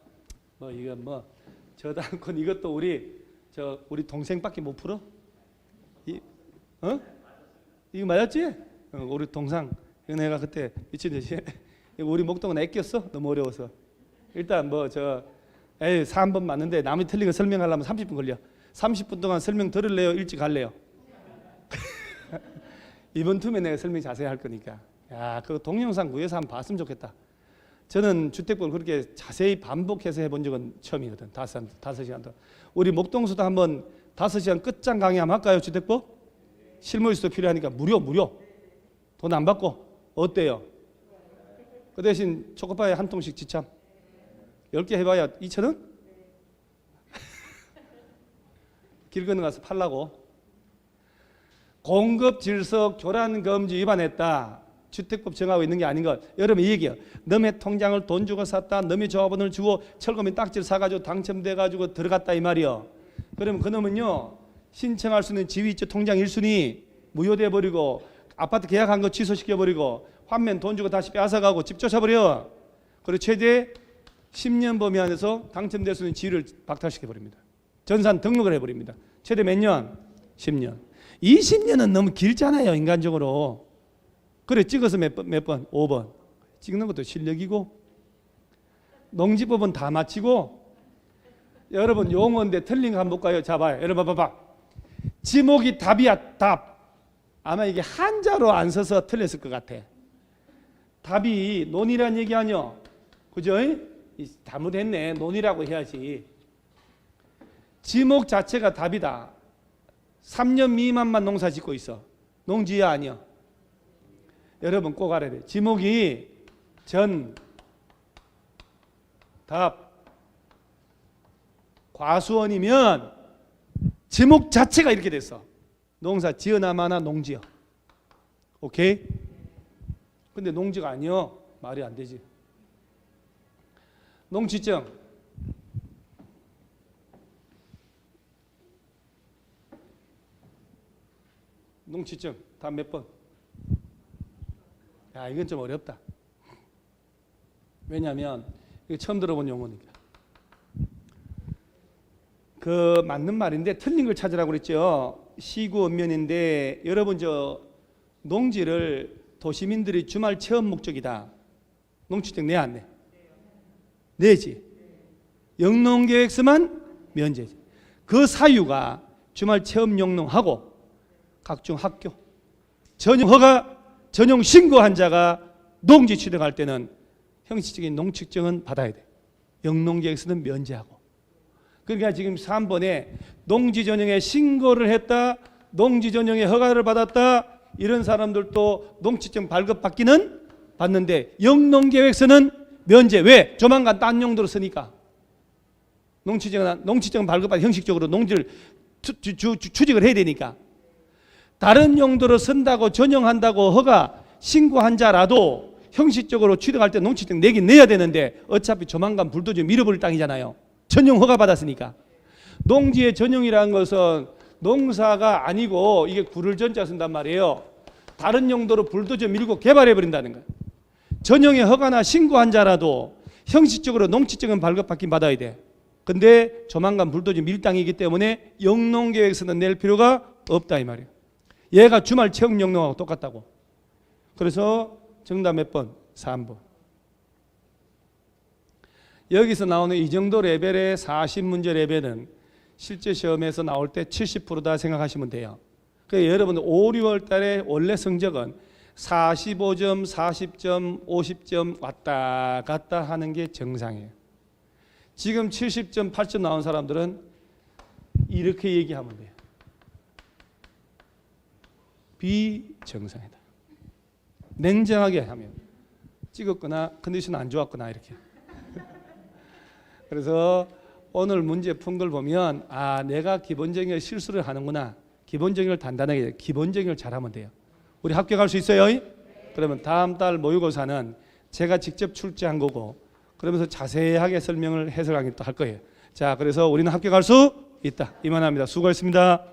뭐 이건 뭐 저도 않고 이것도 우리 동생밖에 못 풀어? 이거 맞았지? 우리 동상 내가 그때 미친 듯이 우리 목동은 애꼈어? 너무 어려워서. 일단 뭐 3번 맞는데 남이 틀린 거 설명하려면 30분 걸려. 30분 동안 설명 들을래요? 일찍 할래요? 이번 틈에 내가 설명 자세히 할 거니까. 야, 그거 동영상 구해서 한번 봤으면 좋겠다. 저는 주택법을 그렇게 자세히 반복해서 해본 적은 처음이거든. 5시간 동안. 우리 목동수도 한번 5시간 끝장 강의 한번 할까요? 주택법? 실무 수도 필요하니까 무료. 돈 안 받고. 어때요? 그 대신 초코파이 한 통씩 지참. 10개 해봐야 2,000원? 길 건너 가서 팔라고. 공급 질서 교란 금지 위반했다. 주택법 정하고 있는 게 아닌 것. 여러분 이 얘기요. 너의 통장을 돈 주고 샀다. 너의 조합원을 주고 철거민 딱지를 사가지고 당첨돼가지고 들어갔다 이 말이요. 그러면 그놈은요 신청할 수 있는 지위 있죠. 통장 1순위 무효돼 버리고 아파트 계약한 거 취소시켜 버리고 환면 돈 주고 다시 빼앗아가고 집 쫓아버려. 그리고 최대 10년 범위 안에서 당첨될 수 있는 지위를 박탈시켜 버립니다. 전산 등록을 해버립니다. 최대 몇 년? 10년. 20년은 너무 길잖아요 인간적으로. 그래 찍어서 몇 번? 5번. 찍는 것도 실력이고. 농지법은 다 마치고. 여러분 용어인데 틀린 거 한번 볼까요? 자 봐요. 여러분 봐봐. 지목이 답이야. 답. 아마 이게 한자로 안 써서 틀렸을 것 같아. 답이 논이란 얘기 아니요? 그죠? 잘못했네. 논이라고 해야지. 지목 자체가 답이다. 3년 미만만 농사 짓고 있어. 농지야 아니야? 여러분 꼭 알아야 돼. 지목이 전, 답, 과수원이면 지목 자체가 이렇게 됐어. 농사 지어나 마나 농지여. 오케이? 근데 농지가 아니여. 말이 안 되지. 농지증. 농지증. 다 몇 번? 야, 이건 좀 어렵다. 왜냐하면 이거 처음 들어본 용어니까. 그 맞는 말인데 틀린 걸 찾으라고 그랬죠. 시구 언면인데 여러분 농지를 도시민들이 주말 체험 목적이다. 농지증 내 안 내? 내지. 영농계획서만 면제지. 그 사유가 주말 체험 영농하고 각종 학교 전용 허가 전용 신고한 자가 농지 취득할 때는 형식적인 농축증은 받아야 돼. 영농계획서는 면제하고. 그러니까 지금 3번에 농지 전용에 신고를 했다, 농지 전용에 허가를 받았다, 이런 사람들도 농지증 발급받기는 받는데 영농계획서는 면제. 왜? 조만간 딴 용도로 쓰니까. 농지증 발급받아 형식적으로 농지를 취직을 해야 되니까. 다른 용도로 쓴다고 전용한다고 허가 신고한 자라도 형식적으로 취득할 때 농지증 내긴 내야 되는데 어차피 조만간 불도저 밀어버릴 땅이잖아요. 전용 허가 받았으니까. 농지의 전용이라는 것은 농사가 아니고 이게 구를 전자 쓴단 말이에요. 다른 용도로 불도저 밀고 개발해 버린다는 거예요. 전용의 허가나 신고한 자라도 형식적으로 농지증은 발급받긴 받아야 돼. 근데 조만간 불도저 밀 땅이기 때문에 영농계획서는 낼 필요가 없다 이 말이에요. 얘가 주말 체험 영농하고 똑같다고. 그래서 정답 몇 번? 3번. 여기서 나오는 이 정도 레벨의 40문제 레벨은 실제 시험에서 나올 때 70%다 생각하시면 돼요. 그러니까 여러분 5, 6월 달에 원래 성적은 45점, 40점, 50점 왔다 갔다 하는 게 정상이에요. 지금 70점, 8점 나온 사람들은 이렇게 얘기하면 돼요. 비정상이다. 냉정하게 하면 찍었거나 컨디션 안 좋았거나 이렇게. 그래서 오늘 문제 푼 걸 보면 아 내가 기본적인 실수를 하는구나. 기본적인 걸 단단하게 기본적인 걸 잘하면 돼요. 우리 합격할 수 있어요? 그러면 다음 달 모의고사는 제가 직접 출제한 거고 그러면서 자세하게 설명을 해설 강의 또 할 거예요. 자, 그래서 우리는 합격할 수 있다. 이만합니다. 수고했습니다.